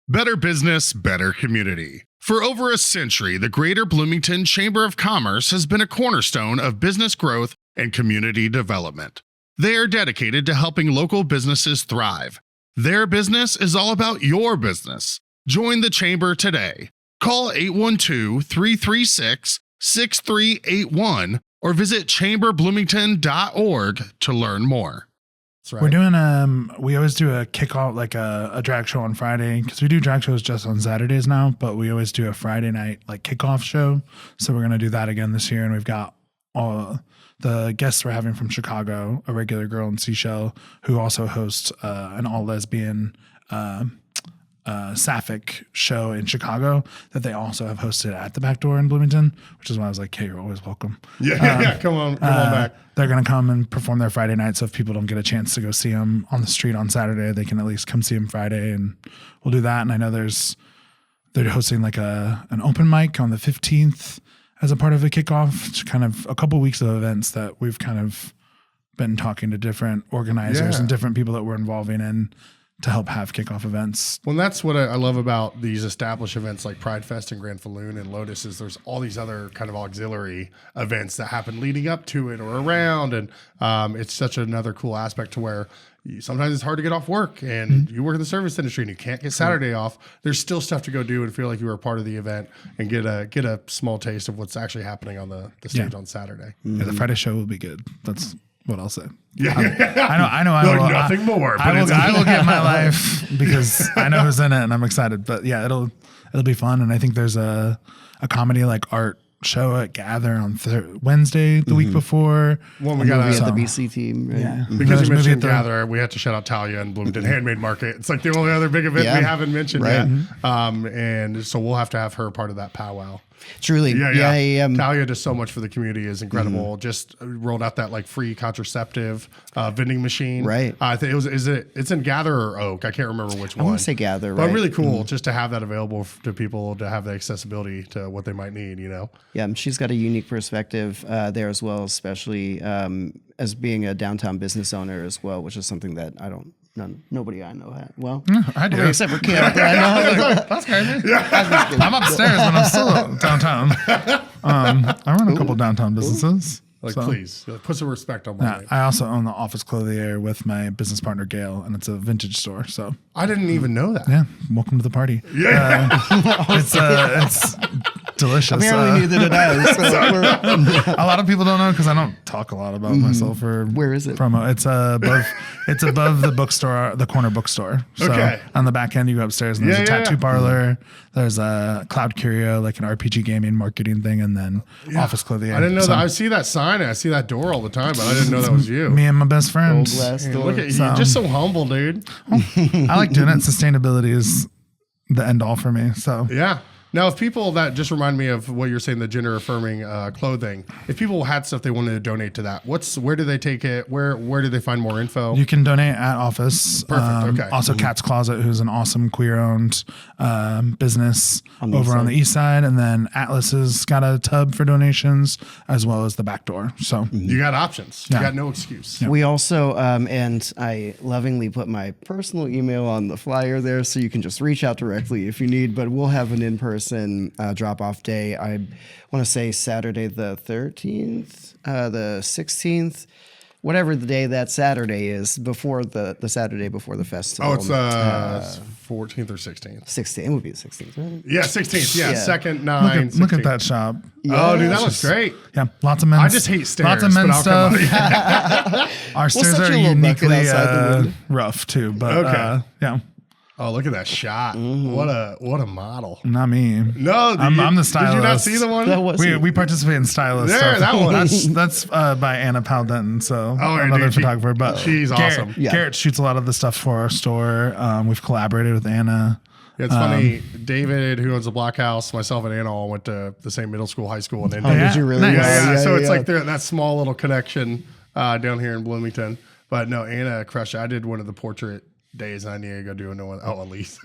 Better business, better community. For over a century, the Greater Bloomington Chamber of Commerce has been a cornerstone of business growth and community development. They are dedicated to helping local businesses thrive. Their business is all about your business. Join the Chamber today. Call 812-336-6381 or visit chamberbloomington.org to learn more. That's right. we're doing we always do a kickoff, like a drag show on Friday, because we do drag shows just on Saturdays now, but we always do a Friday night like kickoff show. So we're going to do that again this year. And we've got all the guests we're having from Chicago, a regular girl in Seashell, who also hosts an all lesbian Sapphic show in Chicago that they also have hosted at the Back Door in Bloomington, which is why I was like, hey, you're always welcome. Yeah, come on back. They're going to come and perform there Friday night. So if people don't get a chance to go see them on the street on Saturday, they can at least come see them Friday, and we'll do that. And I know they're hosting like an open mic on the 15th as a part of a kickoff. It's kind of a couple weeks of events that we've kind of been talking to different organizers and different people that we're involving in to help have kickoff events. Well, that's what I love about these established events like Pridefest and Grand Falloon and Lotus is there's all these other kind of auxiliary events that happen leading up to it or around. And it's such another cool aspect to where sometimes it's hard to get off work and you work in the service industry and you can't get Saturday off. There's still stuff to go do and feel like you were a part of the event and get a small taste of what's actually happening on the stage on Saturday. Yeah, the Friday show will be good. That's what I'll say. Yeah, I know. Nothing more. But I will get my life because I know who's in it and I'm excited. But yeah, it'll be fun. And I think there's a comedy like art show at Gather on Wednesday the week before. Well, we got at the BC team. Right? Yeah, because you mentioned Gather, we had to shout out Talia and Bloomington Handmade Market. It's like the only other big event we haven't mentioned yet. And so we'll have to have her part of that powwow. Truly. Yeah. Talia does so much for the community, is incredible. Just rolled out that like free contraceptive vending machine. Right. I think it's in Gather or Oak. I can't remember which one. I want to say Gather, but right? really cool just to have that available to people to have the accessibility to what they might need, Yeah, she's got a unique perspective there as well, especially as being a downtown business owner as well, which is something that nobody I know had. Well, I do. Except for Cale. I know. That's crazy. I'm upstairs, but I'm still downtown. I run a couple downtown businesses. Please put some respect on my name. I also own the Office Clothier with my business partner Gail, and it's a vintage store. So I didn't even know that. yeah, welcome to the party. Yeah, it's delicious. Apparently neither did I. So a lot of people don't know because I don't talk a lot about myself or Where is it? promo. It's above the bookstore, the corner bookstore. So Okay. on the back end, you go upstairs and there's a tattoo parlor. There's a Cloud Curio, like an RPG gaming marketing thing, and then Office Clothier. I didn't know that. I see that sign. I see that door all the time, but I didn't know that was you. Me and my best friend. Old glass door. Look at you, you're just so humble, dude. I like doing it. Sustainability is the end all for me. So Yeah. Now, if people that just remind me of what you're saying, the gender affirming clothing, if people had stuff they wanted to donate to that, where do they take it? Where do they find more info? you can donate at Office. Perfect, okay. Also, Cat's Closet, who's an awesome queer-owned business the over east on the east side, and then Atlas has got a tub for donations, as well as the Back Door. So You got options. You got no excuse. We also, and I lovingly put my personal email on the flyer there, so you can just reach out directly if you need. But we'll have an in-person drop-off day. I want to say Saturday the 13th, the 16th, whatever the day that Saturday is, before the Saturday before the festival. Oh, it's 14th or 16th. 16th. It would be the 16th, right? Yeah, 16th. Yeah, Yeah. second, 9. look at 16th. that shop. Oh, dude, that looks great. Yeah, lots of men's. I just hate stairs. Lots of but men's I'll come stuff. out. Our stairs set are your little bucket uniquely outside the window. rough too, but Okay. yeah, Oh, look at that shot. What a model. not me. No, I'm the stylist. Did you not see the one? That was We participate in stylist There, stuff. that one. That's by Anna Powdenton, so yeah, another dude, photographer. But she's Garrett, awesome. Yeah. Garrett shoots a lot of the stuff for our store. We've collaborated with Anna. Yeah, it's funny. David, who owns the Block House, myself and Anna all went to the same middle school, high school, and then did you really? Nice. Yeah. So it's yeah. like that small little connection down here in Bloomington. But no, Anna crushed it. I did one of the portrait days, and I need to go do another one. Oh, Elise.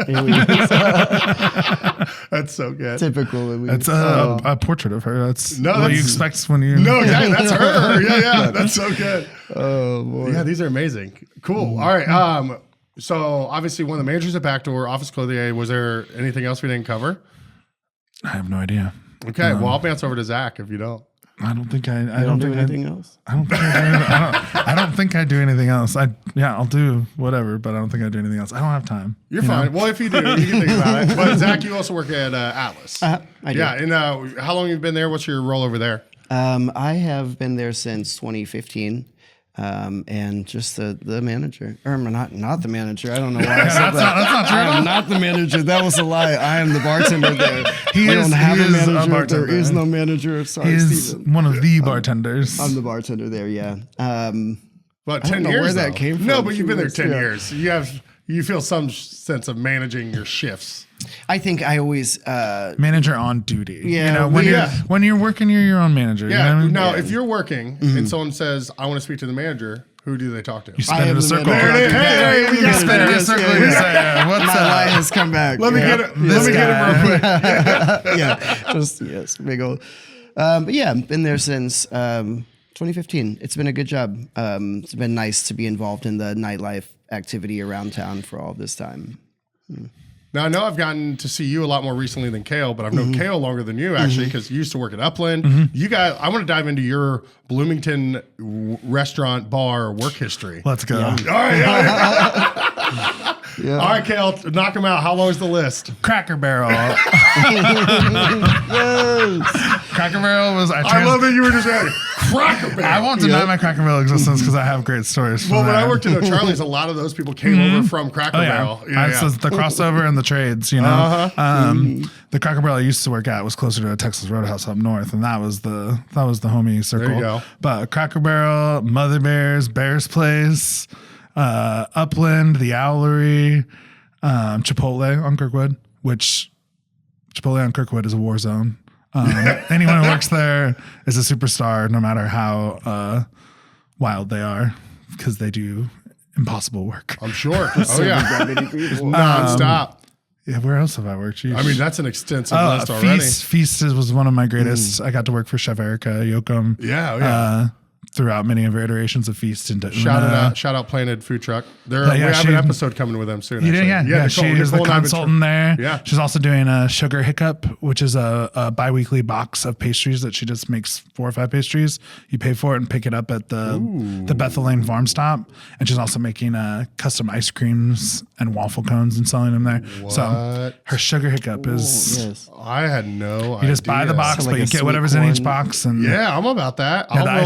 That's so good. typical. It's a portrait of her. That's what you that's- expect when you. No, exactly. That's her. Yeah. That's so good. Oh boy. Yeah, these are amazing. Cool. All right. So obviously one of the managers at Backdoor, Office Clothier. Was there anything else we didn't cover? I have no idea. Okay. Well, I'll bounce over to Zach if you don't. I don't think I don't don't do think anything else. I don't think I don't think I do anything else. I'll do whatever, but I don't think I do anything else. I don't have time. You're fine. Well, if you do, you can think about it. But Zach, you also work at Atlas. I do. Yeah. And how long have you been there? What's your role over there? I have been there since 2015. And just the manager, or not the manager. I don't know why I said that. That's not true. I am not the manager. That was a lie. I am the bartender there. He we is- don't have he a is a manager. bartender. There is no manager. Sorry, He's Steven. one of the bartenders. I'm the bartender there. Yeah. But I 10 don't know years. where that though. came No, from. but you've been there 10 Yeah. years. You you feel some sense of managing your shifts. I think I always Manager on duty. Yeah, You know, when you're working, you're your own manager. Yeah. You know what I mean? Now, if you're working and someone says, "I want to speak to the manager," who do they talk to? You spin in am a the circle. manager. Hey, we got Spin in a circle. Yeah, You yeah. say, what's my up? line has come back. Let me get it. Let me get it real quick. Yeah, just yes, big old. But yeah, been there since 2015. It's been a good job. It's been nice to be involved in the nightlife activity around town for all this time. Now, I know I've gotten to see you a lot more recently than Cale, but I've known Cale longer than you, actually, because you used to work at Upland. You guys, I want to dive into your Bloomington restaurant, bar, work history. Let's go. All right. All right, Cale, knock them out. How long is the list? Cracker Barrel. Cracker Barrel was. I love that you were just at Cracker Barrel. I won't deny my Cracker Barrel existence because I have great stories. From Well, when I there. worked at O'Charlie's, a lot of those people came over from Cracker Barrel. So the crossover and the trades, you know. The Cracker Barrel I used to work at was closer to a Texas Roadhouse up north, and that was the homie circle. There you go. But Cracker Barrel, Mother Bear's, Bear's Place, Upland, the Owlery, Chipotle on Kirkwood, which Chipotle on Kirkwood is a war zone. Anyone who works there is a superstar, no matter how wild they are, because they do impossible work. I'm sure. Oh, yeah. Nonstop. Yeah, where else have I worked? Jeez. I mean, that's an extensive list already. Feast was one of my greatest. I got to work for Chef Erica Yoakum. Yeah. Throughout many of her iterations of Feast. And Shout out Planted Food Truck. We have an episode coming with them soon. You did, yeah. She is the Nicole and I have been consultant there. Yeah. She's also doing a Sugar Hiccup, which is a bi-weekly box of pastries that she just makes 4 or 5 pastries. You pay for it and pick it up at the Bethel Lane Farm Stop. And she's also making custom ice creams and waffle cones and selling them there. What? So her Sugar Hiccup is... Yes. I had no idea. You just buy the box, So but like you a get sweet whatever's in each corn. box. And Yeah, I'm about that. Yeah,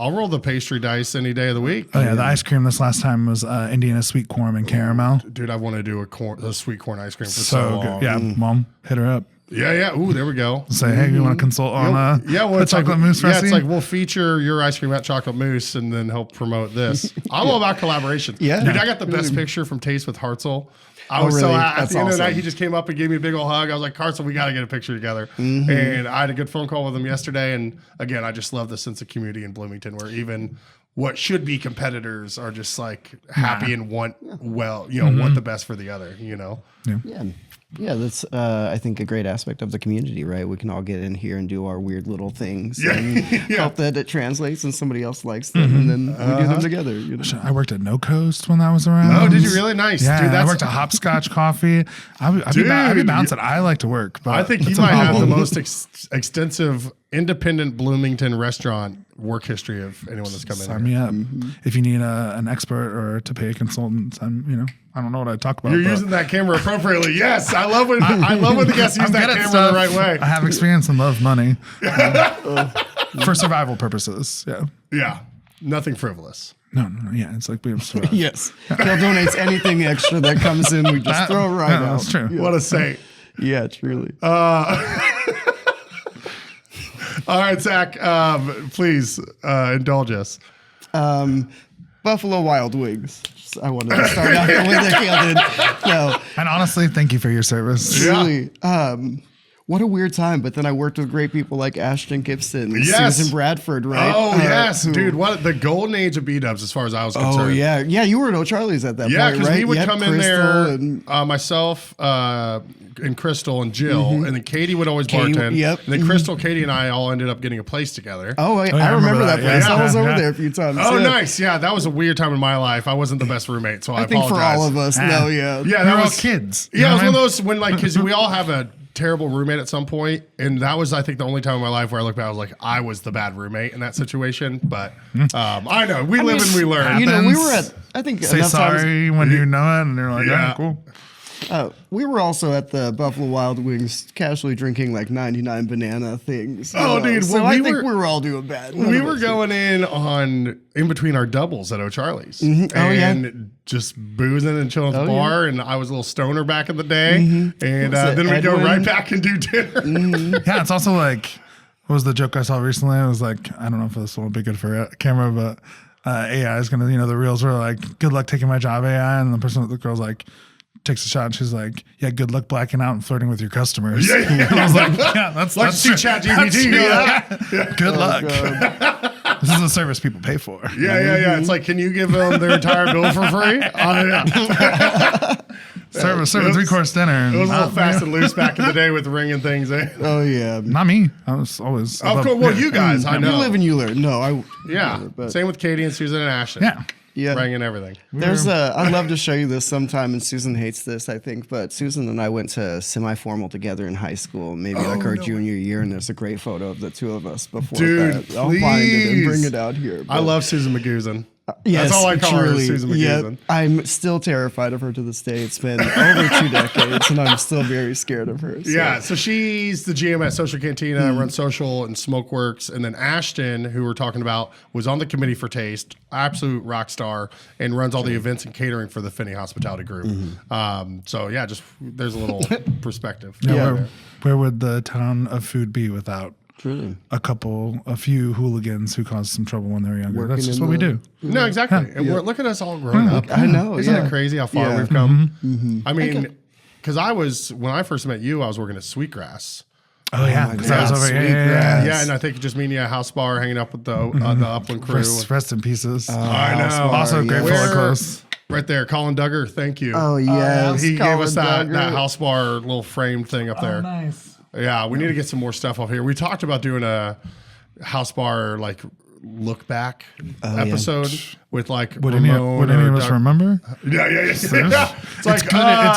I'll roll the pastry dice any day of the week. Oh yeah, the ice cream this last time was Indiana sweet corn and caramel. Dude, I want to do a sweet corn ice cream for so long. Good. Yeah, Mom, hit her up. Yeah. Ooh, there we go. Say, hey, you want to consult on well, the it's chocolate like, mousse Yeah, recipe? it's like we'll feature your ice cream at chocolate mousse and then help promote this. I'm all about collaboration. Yeah. Dude, I got the best picture from Taste with Hartzell. I was so really? happy. At That's the end of the night, awesome. he just came up and gave me a big old hug. I was like, Hartzell, we got to get a picture together. And I had a good phone call with him yesterday. And again, I just love the sense of community in Bloomington where even what should be competitors are just like happy and want want the best for the other, you know? Yeah, that's I think a great aspect of the community, right? We can all get in here and do our weird little things and hope that it translates and somebody else likes them, and then we do them together. You know? I worked at No Coast when that was around. Oh, did you really? Nice. Yeah, Dude, I worked at Hopscotch Coffee. I'd be bouncing. I like to work, but I think you it's a might have the problem. most extensive independent Bloomington restaurant work history of anyone that's come Sign in me here. up. If you need an expert or to pay a consultant, I don't know what I talk about. You're but using that camera appropriately. Yes, I love when the guests use I'm that good at camera stuff. the right way. I have experience and love money for survival purposes. Yeah. Yeah, nothing frivolous. No. Yeah, it's like we have survived. Yes, Cale donates anything extra that comes in. We just throw it right out. That's true. What a saint. Yeah, truly. All right, Zach, please indulge us. Buffalo Wild Wings. I wanted to start out the way that Cale did. No, And honestly, thank you for your service. Yeah. really. What a weird time. But then I worked with great people like Ashton Gibson, Yes. Susan Bradford, right? Oh, yes, who- dude. What the golden age of B-dubs as far as I was concerned. Oh, yeah. Yeah, you were at O'Charlie's at that Yeah, point, because right? we would Yep, come in Crystal there, and- myself and Crystal and Jill, and then Katie would always Katie, bartend. yep. And then Crystal, Katie, and I all ended up getting a place together. Oh, I I remember that yeah. place. I was over Yeah. there a few times. Oh, yeah. nice. Yeah, that was a weird time in my life. I wasn't the best roommate, so I I think apologize. for all of us, no, yeah. Yeah, We're that all was kids. You Yeah, know it was what one I of mean? those when because we all have a terrible roommate at some point, and that was I think the only time in my life where I look back, I was like, I was the bad roommate in that situation. But I know we live and we learn. You know, we happens. were at, I think, Say enough times. sorry when you know it, and you're like, Yeah. yeah, cool. We were also at the Buffalo Wild Wings casually drinking like 99 banana things. you Oh, know? dude, So well, I we think were- we were all doing bad. We were going in between our doubles at O'Charlie's Oh, yeah. and just boozing and chilling at the Oh, bar. And I was a little stoner back in the day. And Was it then we'd go Edwin? right back and do dinner. Yeah, it's also like, what was the joke I saw recently? I was like, I don't know if this will be good for a camera, but AI is gonna, the reels were like, "Good luck taking my job, AI," and the girl's like, takes a shot and she's like, "Yeah, good luck blacking out and flirting with your customers." Yeah. And I was like, "Yeah, that's see ChatGPT go that. Good luck." This is a service people pay for. Yeah. It's like, can you give them their entire bill for free? Serve a 3-course dinner. It was a little fast and loose back in the day with ringing things in. Oh yeah. Not me. I was always. Of course. Well, you guys, I know. You live in Euler. No, But same with Katie and Susan and Ashton. Yeah. Ringing everything. There's I'd love to show you this sometime, and Susan hates this, I think, but Susan and I went to semi-formal together in high school, maybe our junior year, and there's a great photo of the two of us before Dude, that. I'll find it and bring please. it out here. I love Susan McGuzen. Yes, That's all I call her, truly. is Susan McGuzen. Yep. I'm still terrified of her to this day. It's been over 2 decades, and I'm still very scared of her. So. Yeah, so she's the GM at Social Cantina, runs social and Smokeworks. And then Ashton, who we're talking about, was on the committee for Taste, absolute rock star, and runs all the events and catering for the Finney Hospitality Group. So, yeah, just there's a little perspective. Where would the town of food be without Truly. a few hooligans who caused some trouble when they were younger? Working That's just in what we the- do. No, exactly. And look at us all growing up. I know. Isn't yeah. it crazy how far Yeah. we've come? I mean, because when I first met you, I was working at Sweetgrass. Oh yeah, because I was over here. Sweetgrass. Yeah, and I think just me and you at a house bar hanging up with the Upland crew. Rest in pieces. I know. Also grateful Where- for close. Right there, Colin Duggar, thank you. Oh, yes. He gave us that Colin Duggar. house bar little framed thing up there. Nice. Yeah, we need to get some more stuff off here. We talked about doing a house bar like look back episode with like Would any of us remember? Yeah. It's It's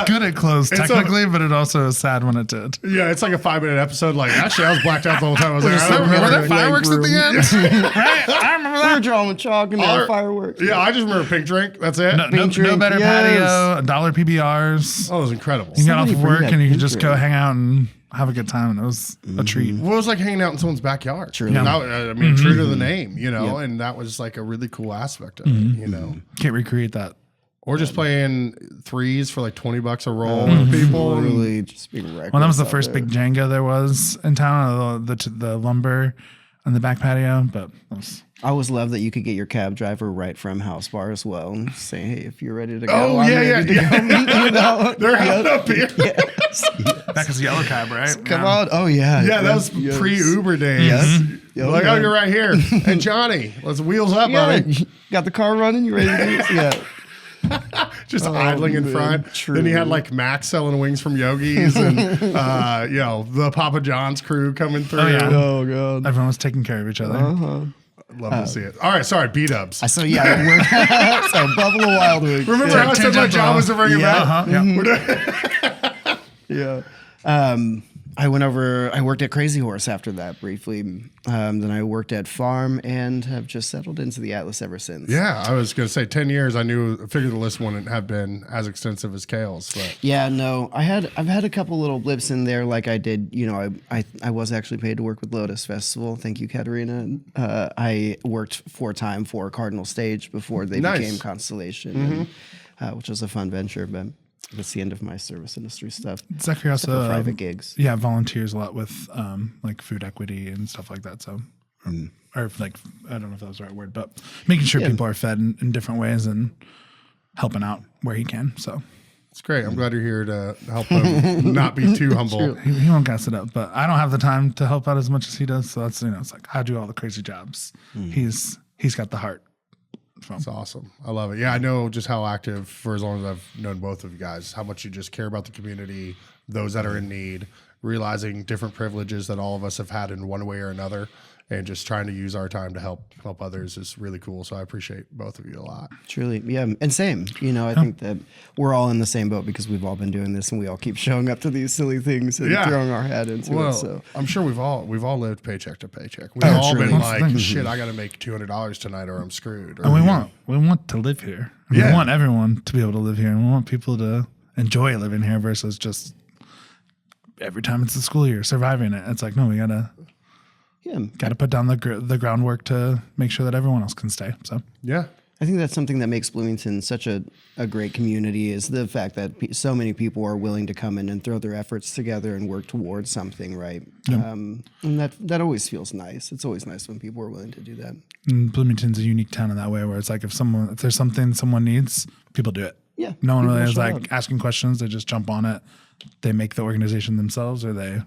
good at closed technically, but it also is sad when it did. Yeah, it's like a 5-minute episode. Like actually, I was blacked out the whole time. I was like, I don't Were remember there anything. fireworks at the end? Right, I remember We were that. drawing with chalk and there were fireworks. Yeah, I just remember Pink Drink. That's it. No drink, better yes. patio, $1 PBRs. Oh, it was incredible. You got off Somebody of bring work that and you could pink just go drink. hang out and have a good time, and it was a treat. Well, it was like hanging out in someone's backyard. Truly. That- I mean, true to the name, and that was like a really cool aspect of it, Can't recreate that. Or just playing threes for like $20 a roll with people. and- Really just being reckless. Well, that was the out first there. big Jenga there was in town, the lumber on the back patio, but that was, I always love that you could get your cab driver right from house bar as well and say, hey, if you're ready to go. Oh, I'm yeah. ready to go. You know? They're having up here. back as yellow cab, right? Come on. Oh, yeah. Yeah, that was pre-Uber days. Yes. Like, oh, you're right here. And Johnny, let's wheels up, Yeah. buddy. Got the car running. You ready to do this? Yeah. Just idling in man, front. true. Then you had like Max selling wings from Yogi's and, the Papa John's crew coming through. Oh, yeah. Oh, God. Everyone was taking care of each other. Love to see it. All right, sorry, B-dubs. So, yeah. So, Buffalo Wild Wings. Remember how I said my job was to bring it back? Yeah. I worked at Crazy Horse after that briefly. Then I worked at Farm and have just settled into the Atlas ever since. Yeah, I was going to say 10 years. I figured the list wouldn't have been as extensive as Cale's. But. Yeah, no, I've had a couple little blips in there, like I did. I was actually paid to work with Lotus Festival. Thank you, Katerina. I worked full-time for Cardinal Stage before they Nice. became Constellation, and, which was a fun venture. But that's the end of my service industry stuff. Zachary Except also for private gigs. Yeah, volunteers a lot with like food equity and stuff like that. So, or like I don't know if that was the right word, but making sure people are fed in different ways and helping out where he can. So It's great. I'm glad you're here to help him not be too humble. he won't gas it up, but I don't have the time to help out as much as he does. So that's it's like I do all the crazy jobs. He's got the heart. It's awesome. I love it. Yeah, I know just how active, for as long as I've known both of you guys, how much you just care about the community, those that are in need, realizing different privileges that all of us have had in one way or another, and just trying to use our time to help others is really cool. So I appreciate both of you a lot. Truly, yeah, and same. I think that we're all in the same boat because we've all been doing this, and we all keep showing up to these silly things and throwing our hat into it. So I'm sure we've all lived paycheck to paycheck. We've all truly. been That's the like, thing. shit, I got to make $200 tonight or I'm screwed. Or, And we want to live here. And Yeah. We want everyone to be able to live here, and we want people to enjoy living here versus just every time it's the school year surviving it. It's like, no, we gotta put down the groundwork to make sure that everyone else can stay. So Yeah. I think that's something that makes Bloomington such a great community is the fact that so many people are willing to come in and throw their efforts together and work towards something, right? And that always feels nice. It's always nice when people are willing to do that. And Bloomington's a unique town in that way, where it's like if there's something someone needs, people do it. Yeah. No one people really is show like up. asking questions. They just jump on it. They make the organization themselves, or they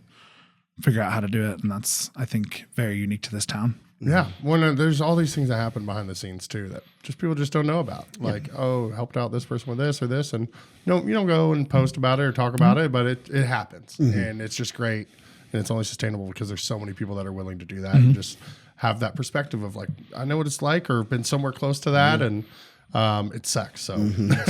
figure out how to do it, and that's, I think, very unique to this town. Yeah, there's all these things that happen behind the scenes too that just people just don't know about. Like, oh, helped out this person with this or this, and you don't go and post about it or talk about it, but it happens, and it's just great, and it's only sustainable because there's so many people that are willing to do that and just have that perspective of like, I know what it's like, or been somewhere close to that, and it sucks. So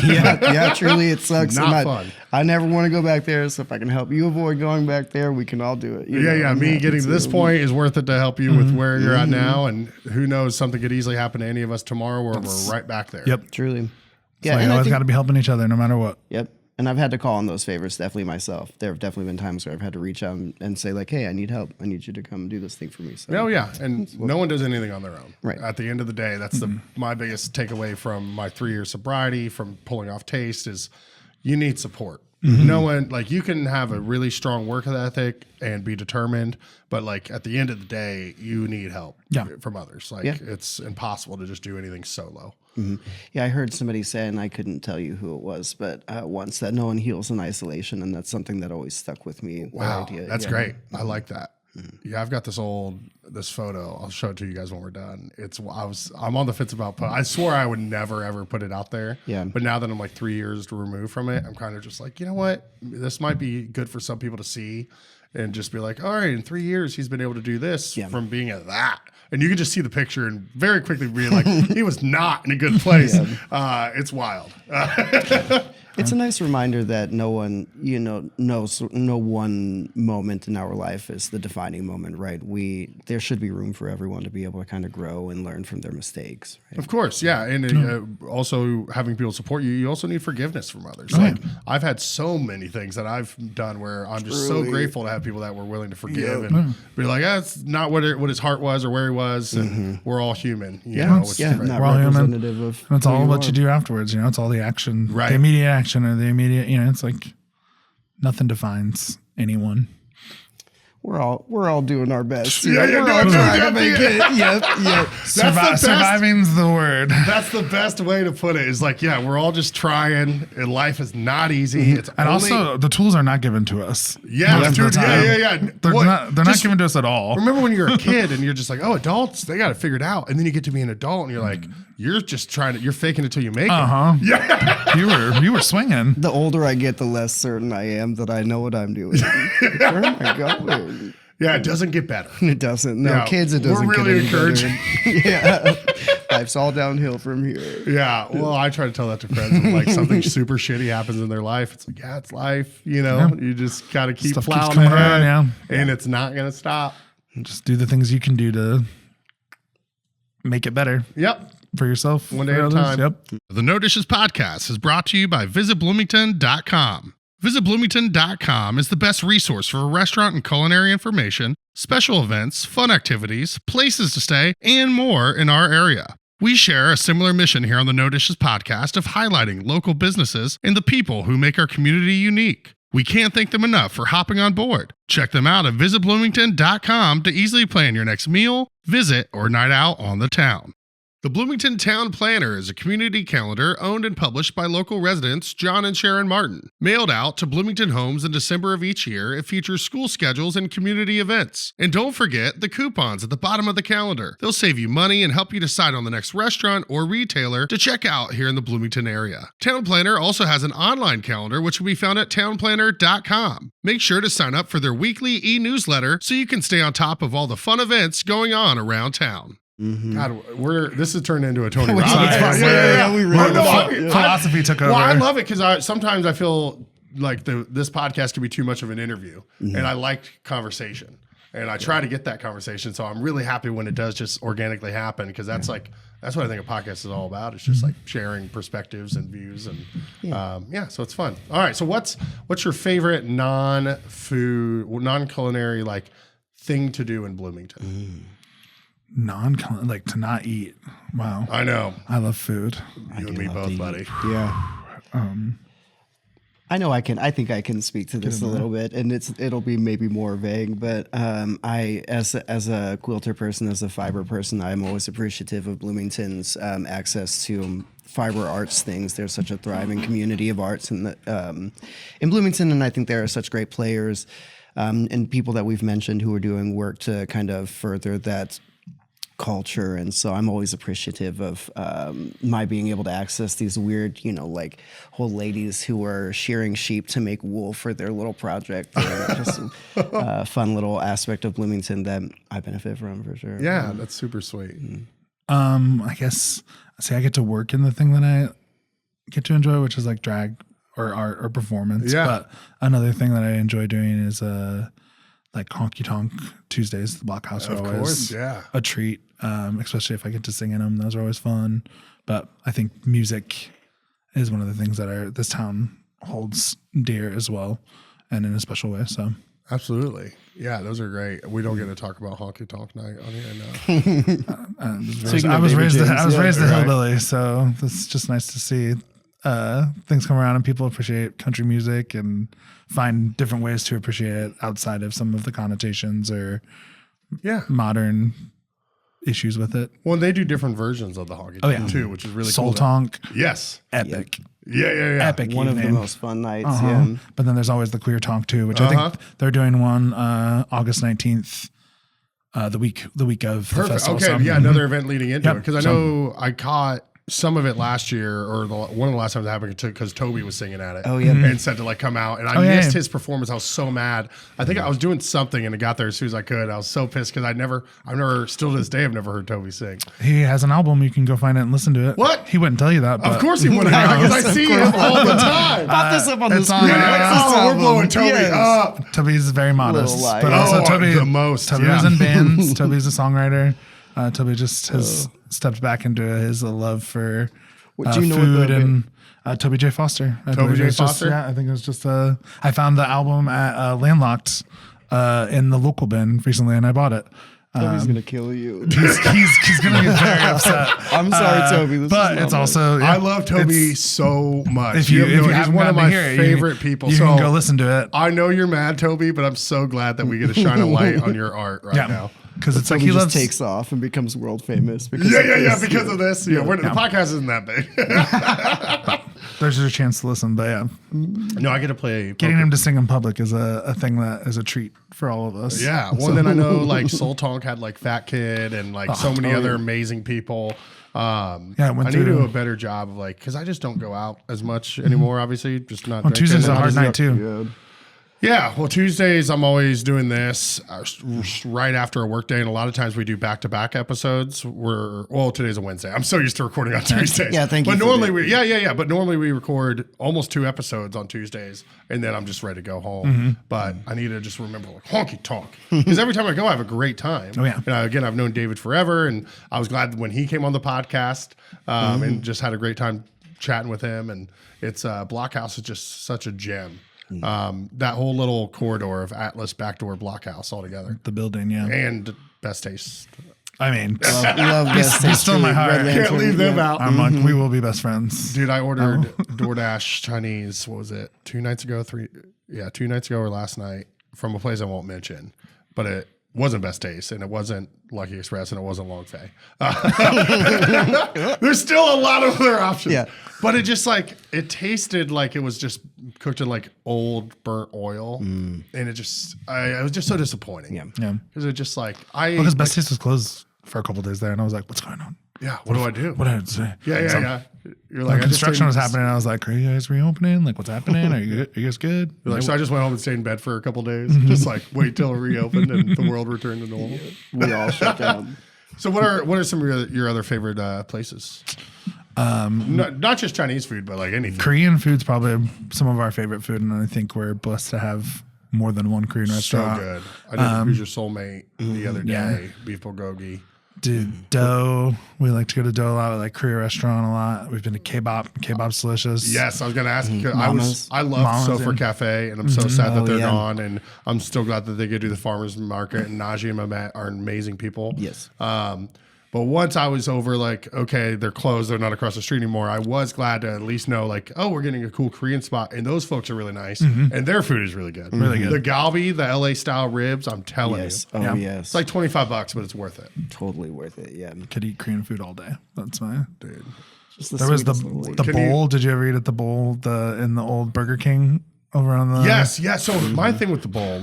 yeah, truly, it sucks. Not And fun. I never want to go back there. So if I can help you avoid going back there, we can all do it. you know? Yeah, I'm me happy getting to this to. point is worth it to help you with where you're at now, and who knows, something could easily happen to any of us tomorrow where we're right back there. Yep. Truly. Yeah, Yeah, you and I always think, got to be helping each other, no matter what. yep. And I've had to call on those favors, definitely myself. There have definitely been times where I've had to reach out and say like, hey, I need help. I need you to come do this thing for me. So Oh yeah, and no one does anything on their own. Right. At the end of the day, that's my biggest takeaway from my 3-year sobriety, from pulling off taste, is you need support. No one, like, you can have a really strong work ethic and be determined, but like at the end of the day, you need help from others. Like it's impossible to just do anything solo. Yeah, I heard somebody say, and I couldn't tell you who it was, but once, that no one heals in isolation, and that's something that always stuck with me. Wow, the idea. that's Yeah. great. I like that. Yeah, I've got this photo. I'll show it to you guys when we're done. I'm on the fence about I swore I would never ever put it out there. Yeah. But now that I'm like 3 years removed from it, I'm kind of just like, you know what? This might be good for some people to see and just be like, all right, in 3 years he's been able to do this from being at that. And you can just see the picture and very quickly be like, he was not in a good place. It's wild. It's a nice reminder that no one, no one moment in our life is the defining moment, right? There should be room for everyone to be able to kind of grow and learn from their mistakes. Right? Of course, yeah. And also having people support you, you also need forgiveness from others. Like, I've had so many things that I've done where I'm just so grateful to have people that were willing to forgive and be like, that's not what his heart was or where he was. And we're all human. You know, which is great. Not We're all human. representative of And it's who all what are. you do afterwards. It's all the action, Right. the immediate action or the immediate, it's like nothing defines anyone. We're all doing our best. Yeah, we're all trying to make it. Yep. Surviving's the word. That's the best way to put it. Is like, yeah, we're all just trying, and life is not easy. It's And only, also, the tools are not given to us. yeah, most of the dude, time. yeah. They're What- not just given to us at all. Remember when you're a kid and you're just like, oh, adults, they got it figured out, and then you get to be an adult and you're like, you're just you're faking it till you make it. Yeah. You were swinging. The older I get, the less certain I am that I know what I'm doing. Where am I going? Yeah, it doesn't get better. It doesn't. No, Yeah, kids, it we're doesn't really get any better. encouraging. Yeah. Life's all downhill from here. Yeah, well, I try to tell that to friends when like something super shitty happens in their life. It's like, yeah, it's life. You just got to keep Stuff keeps plowing coming ahead, around, and it's not gonna stop. Just do the things you can do to make it better Yep. for yourself. One day for at a others. time. Yep. The No Dishes podcast is brought to you by visitbloomington.com. VisitBloomington.com is the best resource for restaurant and culinary information, special events, fun activities, places to stay, and more in our area. We share a similar mission here on the No Dishes podcast of highlighting local businesses and the people who make our community unique. We can't thank them enough for hopping on board. Check them out at visitbloomington.com to easily plan your next meal, visit, or night out on the town. The Bloomington Town Planner is a community calendar owned and published by local residents John and Sharon Martin. Mailed out to Bloomington homes in December of each year, it features school schedules and community events. And don't forget the coupons at the bottom of the calendar. They'll save you money and help you decide on the next restaurant or retailer to check out here in the Bloomington area. Town Planner also has an online calendar which can be found at townplanner.com. Make sure to sign up for their weekly e-newsletter so you can stay on top of all the fun events going on around town. God, this has turned into a Tony Robbins. We really Philosophy took over. Well, I love it because sometimes I feel like this podcast can be too much of an interview, and I like conversation, and I try to get that conversation. So I'm really happy when it does just organically happen because that's what I think a podcast is all about. It's just like sharing perspectives and views, and so it's fun. All right, so what's your favorite non-food, non-culinary like thing to do in Bloomington? like to not eat. Wow. I know. I love food. You and me both, buddy. Yeah. I know I think I can speak to this a little bit, and it'll be maybe more vague, but I, as a quilter person, as a fiber person, I'm always appreciative of Bloomington's access to fiber arts things. There's such a thriving community of arts in Bloomington, and I think there are such great players and people that we've mentioned who are doing work to kind of further that culture. And so I'm always appreciative of my being able to access these weird, like old ladies who are shearing sheep to make wool for their little project. Just a fun little aspect of Bloomington that I benefit from for sure. Yeah, that's super sweet. I guess, I get to work in the thing that I get to enjoy, which is like drag or art or performance. Yeah. But another thing that I enjoy doing is like honky tonk Tuesdays. The Blockhouse are always a treat, especially if I get to sing in them. Those are always fun. But I think music is one of the things that this town holds dear as well, and in a special way. So absolutely, yeah, those are great. We don't get to talk about honky tonk night on here now. I was raised a hillbilly, so it's just nice to see things come around and people appreciate country music and find different ways to appreciate it outside of some of the connotations or modern issues with it. Well, they do different versions of the honky tonk too, which is really Soul cool. Tonk. Yes. Epic. Yeah. Epic. One evening. of the most fun nights. Yeah. But then there's always the Queer Tonk too, which I think they're doing one August 19th. The week of the Perfect. festival. Okay, So, another event leading into it, because I So- know I caught some of it last year, or one of the last times it happened, because Toby was singing at it. Oh, yeah. And said to like come out, and I missed his performance. I was so mad. I think I was doing something and it got there as soon as I could. I was so pissed because I've never, still to this day, I've never heard Toby sing. He has an album. You can go find it and listen to it. What? He wouldn't tell you that. But Of course he wouldn't, because I see him all the time. Pop this up on the it's screen. on, Oh, we're blowing Toby up. Toby's very modest, Little lie. but also Oh, Toby the most, Toby yeah. was in bands. Toby's a songwriter. Toby just has stepped back into his love for Do you know what food the- and Toby J. Foster. I Toby believe J. it was just- Foster? yeah, I think it was just I found the album at Landlocked in the local bin recently, and I bought it. Toby's gonna kill you. He's gonna get very upset. I'm sorry, Toby. This But is it's not also I love Toby it's- so much. If you he's haven't one of gotten my to hear it, favorite people. you So can go listen to it. I know you're mad, Toby, but I'm so glad that we get to shine a light on your art right now. Because it's like Toby he just loves. takes off and becomes world famous. Because Yeah, of this. because of this. Yeah, the podcast isn't that big. There's your chance to listen, but yeah, No, I get to play. getting him to sing in public is a thing that is a treat for all of us. Yeah. Well, then I know like Soul Tonk had like Fat Kid and like so many other amazing people. I went need to through- do a better job of like, because I just don't go out as much anymore. Obviously, just not. Well, drinking. Tuesday's a hard night too. Yeah. Yeah, well, Tuesdays I'm always doing this right after a work day, and a lot of times we do back-to-back episodes. Today's a Wednesday. I'm so used to recording on Tuesdays. Yeah, thank you But for normally that. But normally we record almost 2 episodes on Tuesdays, and then I'm just ready to go home. But I need to just remember like honky tonk, because every time I go, I have a great time. Oh, yeah. And again, I've known David forever, and I was glad when he came on the podcast, and just had a great time chatting with him. And it's Blockhouse is just such a gem. That whole little corridor of Atlas backdoor Blockhouse altogether, The building, yeah. and best taste. I mean, Love Best he's still in my heart. Red Can't Lantern, leave them yeah. out. I'm like, we will be best friends. Dude, I ordered DoorDash Chinese. What was it? 2 nights ago? 2 nights ago or last night from a place I won't mention, but it wasn't Best Taste, and it wasn't Lucky Express, and it wasn't Long Fei. There's still a lot of other options. Yeah. But it just like, it tasted like it was just cooked in like old burnt oil. And it just, it was just so disappointing. Yeah. Yeah. Because it just like, Because Best Taste was closed for a couple of days there, and I was like, what's going on? yeah, what do I do? What did I say? Yeah. You're like, I just Construction was didn't- happening. I was like, are you guys reopening? Like, what's happening? Are you guys good? You're like, so I just went home and stayed in bed for a couple days, just like wait till it reopened and the world returned to normal. We all shut down. So what are some of your other favorite places? Not just Chinese food, but like anything. Korean food's probably some of our favorite food, and I think we're blessed to have more than one Korean So restaurant. good. I did Who's Your Soulmate the other day, yeah. beef bulgogi. Dude, Dough. We like to go to Dough a lot. We like Korea restaurant a lot. We've been to Kebab. Kebab's delicious. Yes, I was going to ask. Mamas. I love Mamas, Sofer yeah. Cafe, and I'm so sad that Oh, they're yeah. gone. And I'm still glad that they get to do the farmers market. And Najee and Mamet are amazing people. Yes. But once I was over, like, okay, they're closed. They're not across the street anymore. I was glad to at least know, like, oh, we're getting a cool Korean spot. And those folks are really nice. And their food is really good. Really good. The galbi, the LA style ribs, I'm telling Yes. you. Oh, Yeah. yes. It's like $25, but it's worth it. totally worth it. Yeah. Could eat Korean food all day. That's my. Dude. Just There was the sweetest little lady. bowl. Did you ever eat at the bowl in the old Burger King over on the? Yes. So my thing with the bowl,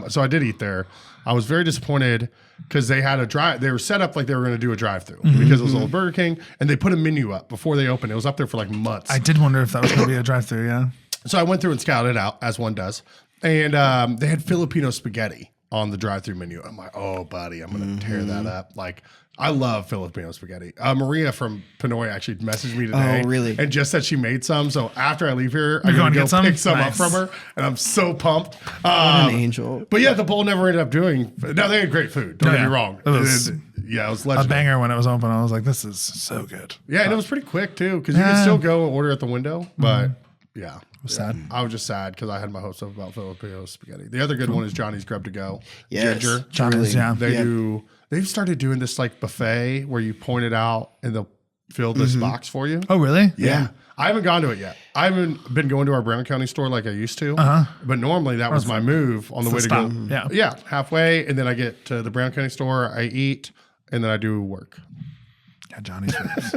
so I did eat there. I was very disappointed because they had they were set up like they were going to do a drive-through because it was old Burger King, and they put a menu up before they opened. It was up there for like months. I did wonder if that was going to be a drive-through. Yeah. So I went through and scouted it out, as one does. And they had Filipino spaghetti on the drive-through menu. I'm like, oh, buddy, I'm going to tear that up. Like, I love Filipino spaghetti. Maria from Pinoy actually messaged me today. Oh, really? And just said she made some. So after I leave here, I'm going going to to get go pick some up Nice. from her. And I'm so pumped. What an angel. But yeah, the bowl never ended up doing. No, they had great food. Don't Oh, get me yeah. wrong. It was it was A legendary. banger when it was open. I was like, this is so good. Yeah, and it was pretty quick too, because you Yeah. can still go and order at the window. But yeah, sad. I was just sad because I had my hopes up about Filipino spaghetti. The other good one is Johnny's Grub to Go. Yes. Ginger. Johnny's, yeah. They've started doing this like buffet where you point it out and they'll fill this box for you. Oh, really? Yeah. I haven't gone to it yet. I haven't been going to our Brown County store like I used to. But normally that was my move on the way to stop. go. Yeah. Halfway. And then I get to the Brown County store, I eat, and then I do work. Yeah, Johnny's ribs.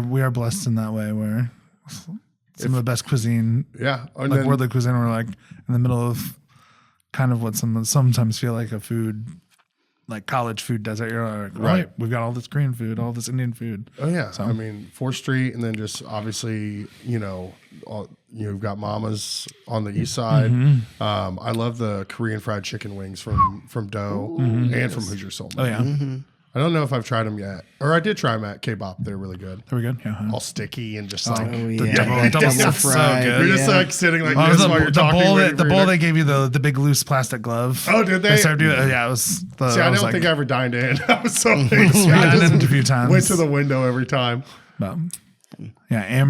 we are blessed in that way where some of the best cuisine, Yeah. And like then, worldly cuisine, we're like in the middle of kind of what sometimes feel like a food, like college food desert. You're like, right, we've got all this Korean food, all this Indian food. oh, yeah. I mean, 4th Street, and then just obviously, you've got Mama's on the east side. I love the Korean fried chicken wings from Dough and from Hoosier Soul. Oh, yeah. I don't know if I've tried them yet. Or I did try them at K-Bop. They're really good. Are we good? Yeah. All sticky and just like... Oh, The yeah. double stuff's so fried. good. You're just like sitting like Oh, this the while you're talking. bowl, waiting the for bowl your- they gave you the big loose plastic glove. Oh, did they? served you. Yeah, it was. See, I was don't like, think I ever dined in. I was so lazy. we I dined just in a few times. went to the window every time. But, yeah,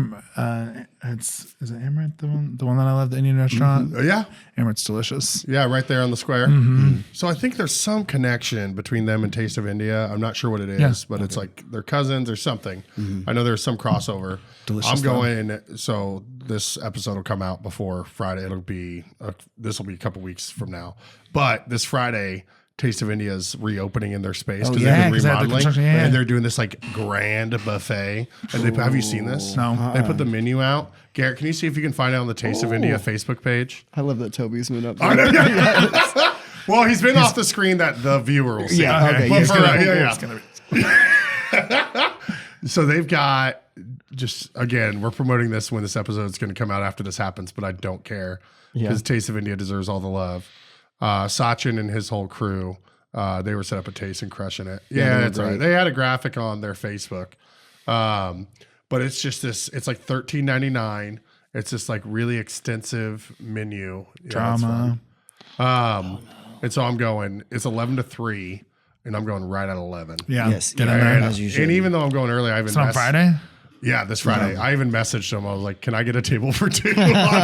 is it Amaret the one that I love, the Indian restaurant? Yeah. Amaret's delicious. Yeah, right there on the square. So I think there's some connection between them and Taste of India. I'm not sure what it is, Yeah. but it's like they're cousins or something. I know there's some crossover. Delicious, I'm going. So this episode will come out before Friday. This will be a couple weeks from now. But this Friday, Taste of India is reopening in their space because yeah, they've 'cause been they had the remodeling, construction, yeah. and they're doing this like grand buffet. And have you seen this? No. They put the menu out. Garrett, can you see if you can find it on the Taste of India Facebook page? I love that Toby's been up there. Well, he's been off the screen that the viewer will see. Yeah, okay, But yeah, So they've got again, we're promoting this when this episode is going to come out after this happens, but I don't care because Taste of India deserves all the love. Sachin and his whole crew, they were set up at Taste and crushing it. Yeah, that's right. They had a graphic on their Facebook. But it's just it's like $13.99. It's this like really extensive menu. Yeah, it's fun. Drama. And so I'm going, it's 11 to 3, and I'm going right at 11. Yeah. Yes, Get yeah, in there. and as you should. And even though I'm going early, I even It's on Friday? Yeah, this Friday. I even messaged them. I was like, can I get a table for 2 on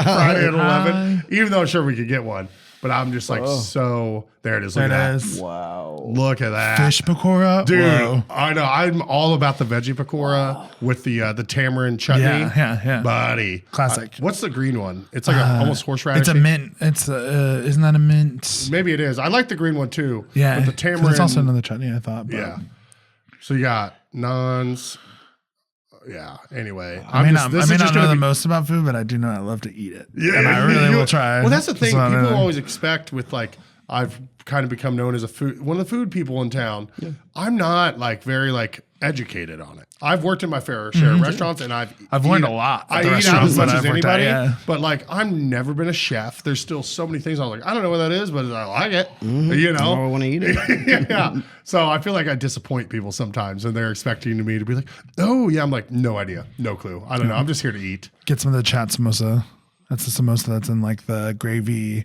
Friday at 11? Even though I'm sure we could get one. But I'm just like, so there it is. Look There at it that. is. Wow. Look at that. Fish pakora? Dude, Whoa. I know. I'm all about the veggie pakora with the tamarind chutney. Yeah. Buddy. Classic. What's the green one? It's like almost horseradish. It's a mint. It's isn't that a mint? Maybe it is. I like the green one too. Yeah. But the 'cause tamarind. It's also another chutney, I thought. But Yeah. So you got naans. Yeah. Anyway, I may not know gonna the be- most about food, but I do know I love to eat it. Yeah, And I really will try. Well, that's the thing. So I don't People know. always expect with like I've kind of become known as one of the food people in town. I'm not like very like educated on it. I've worked in my fair share of restaurants, and I've learned a lot at I the eat out restaurants as much that as I've worked at, anybody, yeah. but like I've never been a chef. There's still so many things I'm like I don't know what that is, but I like it. You know, I want to eat it. yeah. So I feel like I disappoint people sometimes, and they're expecting me to be like, "Oh yeah," I'm like, "No idea, no clue. I don't know. I'm just here to eat." Get some of the chat samosa. That's the samosa that's in like the gravy.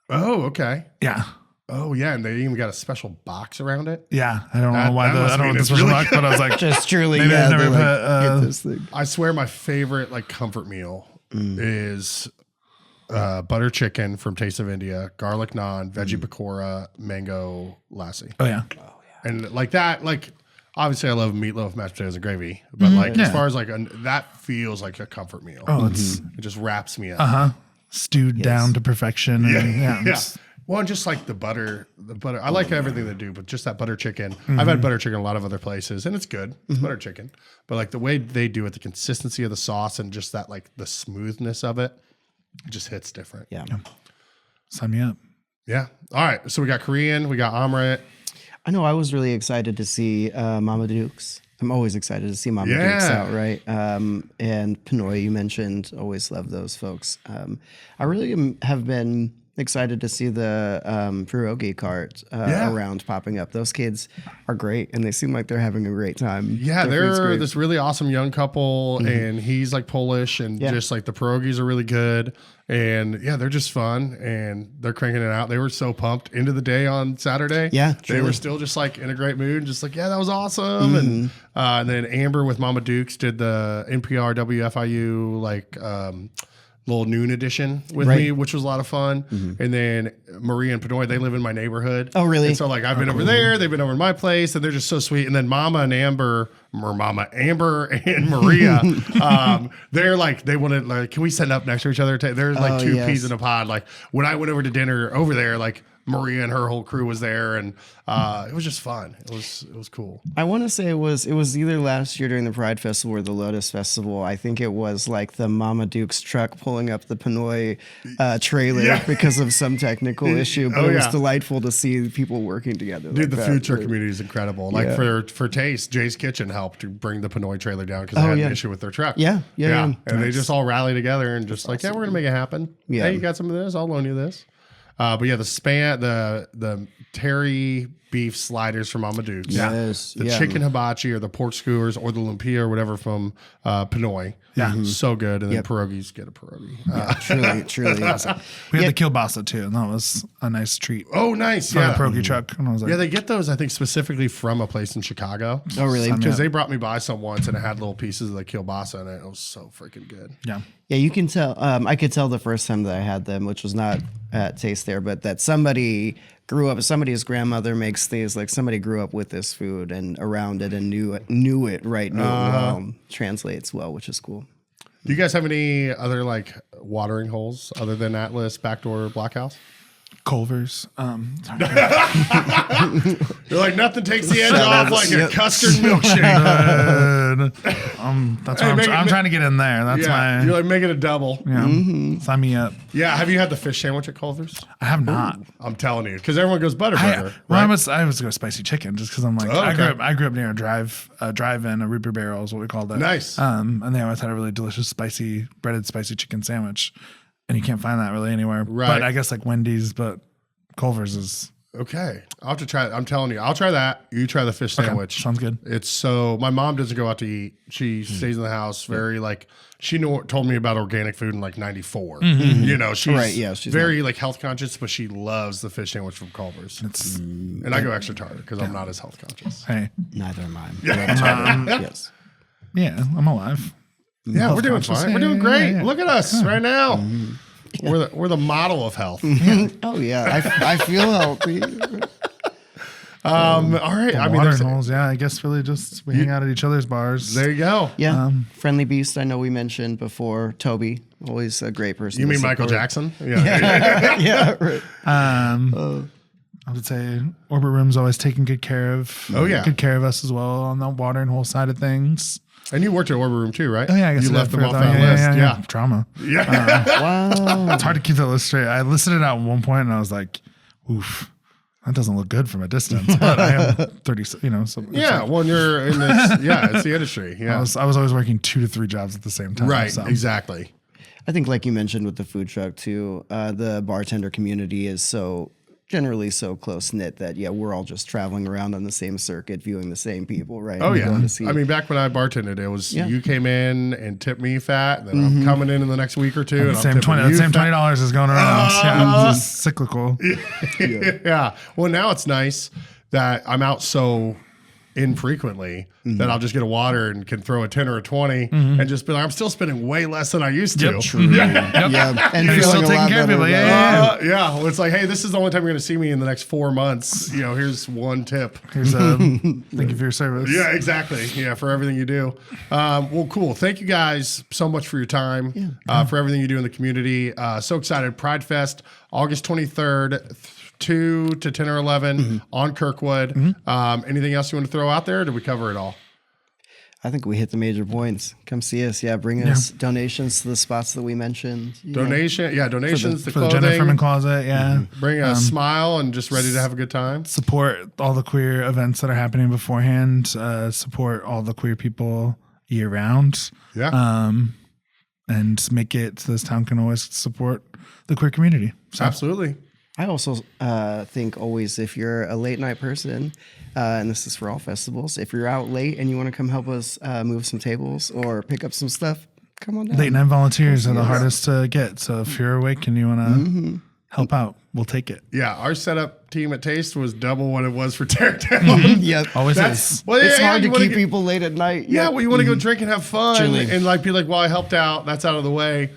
Oh, okay. Yeah. Oh yeah, and they even got a special box around it. Yeah, I don't know why that must I don't know mean what it's the special really box, but I was like, Just truly, Maybe yeah. I've never they're like, put, get this thing. I swear my favorite like comfort meal is butter chicken from Taste of India, garlic naan, veggie pakora, mango lassi. oh yeah, And like that, like obviously I love meatloaf, mashed potatoes, and gravy. But like as far as like that feels like a comfort meal. oh it's It just wraps me up. stewed down to perfection. And, yeah, Yeah. it's- Well, and just like the butter. I like everything they do, but just that butter chicken. I've had butter chicken a lot of other places, and it's good. It's butter chicken, but like the way they do it, the consistency of the sauce, and just that like the smoothness of it, it just hits different. Yeah. sign me up. Yeah. All right. So we got Korean, we got omelette. I know I was really excited to see Mama Duke's. I'm always excited to see Mama Yeah. Duke's out, right? And Pinoy, you mentioned, always love those folks. I really have been excited to see the pierogi cart around popping up. Those kids are great, and they seem like they're having a great time. Yeah, Their food's they're great. this really awesome young couple, and he's like Polish, and just like the pierogies are really good, and yeah, they're just fun, and they're cranking it out. They were so pumped into the day on Saturday. Yeah, they were truly. still just like in a great mood, just like yeah, that was awesome. And then Amber with Mama Dukes did the NPR WFIU like little noon edition with me, which was a lot of fun. And then Maria and Pinoy, they live in my neighborhood. Oh, really? And so like I've been over there, they've been over to my place, and they're just so sweet. And then Mama and Amber and Maria, they're like they wanted like, can we set up next to each other? They're like two peas in a pod. Like when I went over to dinner over there, like Maria and her whole crew was there, and it was just fun. It was cool. I want to say it was either last year during the Pride Festival or the Lotus Festival. I think it was like the Mama Duke's truck pulling up the Pinoy trailer because of some technical issue. But it was delightful to see people working together. Dude, like the that. food truck community is incredible. Like for Taste, Jay's Kitchen helped to bring the Pinoy trailer down because they had an issue with their truck. Yeah. And they just all rally together and just like, yeah, we're gonna make it happen. Yeah. Hey, you got some of this? I'll loan you this. But yeah, the terry beef sliders from Mama Duke's. Yes, The yeah. chicken hibachi or the pork skewers or the lumpia or whatever from Pinoy. Yeah. So good. And then pierogies, get a pierogi. Truly awesome. We had the kielbasa too, and that was a nice treat. Oh, nice. For Yeah. the pierogi truck, and I was like, Yeah, they get those, I think, specifically from a place in Chicago. Oh, really? Because they brought me by some once and it had little pieces of the kielbasa in it. It was so freaking good. yeah. Yeah, you can tell. I could tell the first time that I had them, which was not at Taste there, but that somebody's grandmother makes these. Like somebody grew up with this food and around it and knew it right. Translates well, which is cool. Do you guys have any other like watering holes other than Atlas, Backdoor, Blockhouse? Culver's. You're like nothing takes the edge off like a custard milkshake. That's Hey, why I'm trying to get in there. That's Yeah, you're my like making a double. sign me up. Yeah, have you had the fish sandwich at Culver's? I have not. I'm telling you, because everyone goes Butterburger. Well, right? I was go spicy chicken just because I'm like Oh, okay. I grew up near a drive-in, a Reaper Barrel is what we called it. Nice. And they always had a really delicious breaded spicy chicken sandwich, and you can't find that really anywhere. Right. But I guess like Wendy's, but Culver's is Okay, I'll have to try it. I'm telling you, I'll try that. You try the fish sandwich. sounds good. It's so my mom doesn't go out to eat. She stays in the house. Very like she told me about organic food in like '94. You know, she's Right, yeah, she's very like health conscious, but she loves the fish sandwich from Culver's. And I go extra tartar because I'm not as health conscious. Hey, Neither am I. Yes. yeah, I'm alive. Yeah, we're doing conscious. fine. We're doing Yeah, great. yeah. Look at us right now. We're the model of health. Oh yeah, I feel healthy. All right. I mean, Watering holes, yeah. I guess really just we hang out at each other's bars. there you go. Yeah, Friendly Beast. I know we mentioned before. Toby, always a great person. You to mean Michael support. Jackson? Yeah. Yeah, right. I would say Orbit Room's always taking good care of. Oh, yeah. good care of us as well on the watering hole side of things. And you worked at Orbit Room too, right? Oh yeah, I guess you I left them forgot off that list. Yeah. Trauma. Wow. It's hard to keep that list straight. I listed it out at one point, and I was like, "Oof, that doesn't look good from a distance." But I am 30. So it's Yeah, like- when you're in this, yeah, it's the industry. I Yeah, was always working 2 to 3 jobs at the same time. right, so. exactly. I think, like you mentioned with the food truck too, the bartender community is so generally so close knit that we're all just traveling around on the same circuit, viewing the same people, right? Oh And yeah. going to see- I mean, back when I bartended, it was Yeah. you came in and tipped me fat, then I'm coming in the next week or two, and The I'm same tipping you fat. $20 is going around. Yeah, it's just cyclical. Yeah. Well, now it's nice that I'm out so infrequently that I'll just get a water and can throw a 10 or a 20 and just be like, I'm still spending way less than I used to. Yeah, and You're still feeling a taking lot care of better people. about Yeah, it. yeah, yeah. Well, it's like, hey, this is the only time you're going to see me in the next 4 months. Here's one tip. Here's thank you for your service. Yeah, exactly. Yeah, for everything you do. Well, cool. Thank you guys so much for your time, for everything you do in the community. So excited. Pride Fest, August 23rd, 2 to 10 or 11 on Kirkwood. Anything else you want to throw out there? Or did we cover it all? I think we hit the major points. Come see us. Yeah, bring us donations to the spots that we mentioned. Donations to For the Gender Affirming clothing. Closet, yeah. Bring a smile and just ready to have a good time. Support all the queer events that are happening beforehand. Support all the queer people year round. Yeah, And make it so this town can always support the queer community. So, absolutely. I also think always if you're a late night person, and this is for all festivals, if you're out late and you want to come help us move some tables or pick up some stuff, come on down. late night volunteers are the hardest to get. So if you're awake and you want to help out, we'll take it. Yeah, our setup team at Taste was double what it was for Teardown. Yep. Always That's is. well, It's hard you to wanna keep get- people late at night. Yeah, Yep. well, you want to go drink and have fun Truly. and like be like, well, I helped out. That's out of the way.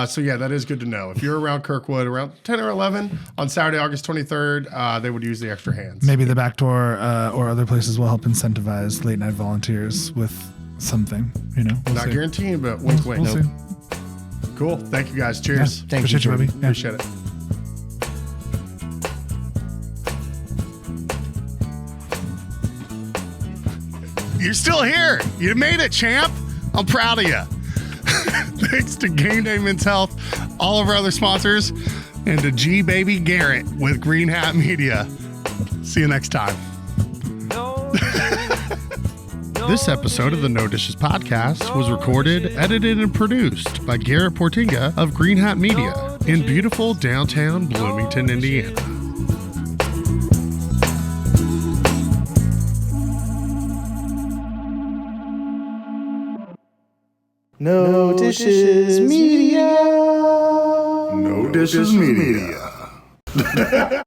So yeah, that is good to know. If you're around Kirkwood, around 10 or 11 on Saturday, August 23rd, they would use the extra hands. Maybe the back door or other places will help incentivize late night volunteers with something. We'll Not see. guaranteeing, but wink, wink. We'll see. Cool. Thank you guys. Yeah. Cheers. Thank Appreciate you, you, baby. Jordan. Yeah. Appreciate it. You're still here. You made it, champ. I'm proud of you. Thanks to Game Day Men's Health, all of our other sponsors, and to G Baby Garrett with Green Hat Media. See you next time. This episode of the No Dishes Podcast was recorded, edited, and produced by Garrett Portinga of Green Hat Media in beautiful downtown Bloomington, Indiana. No Dishes Media. No Dishes Media.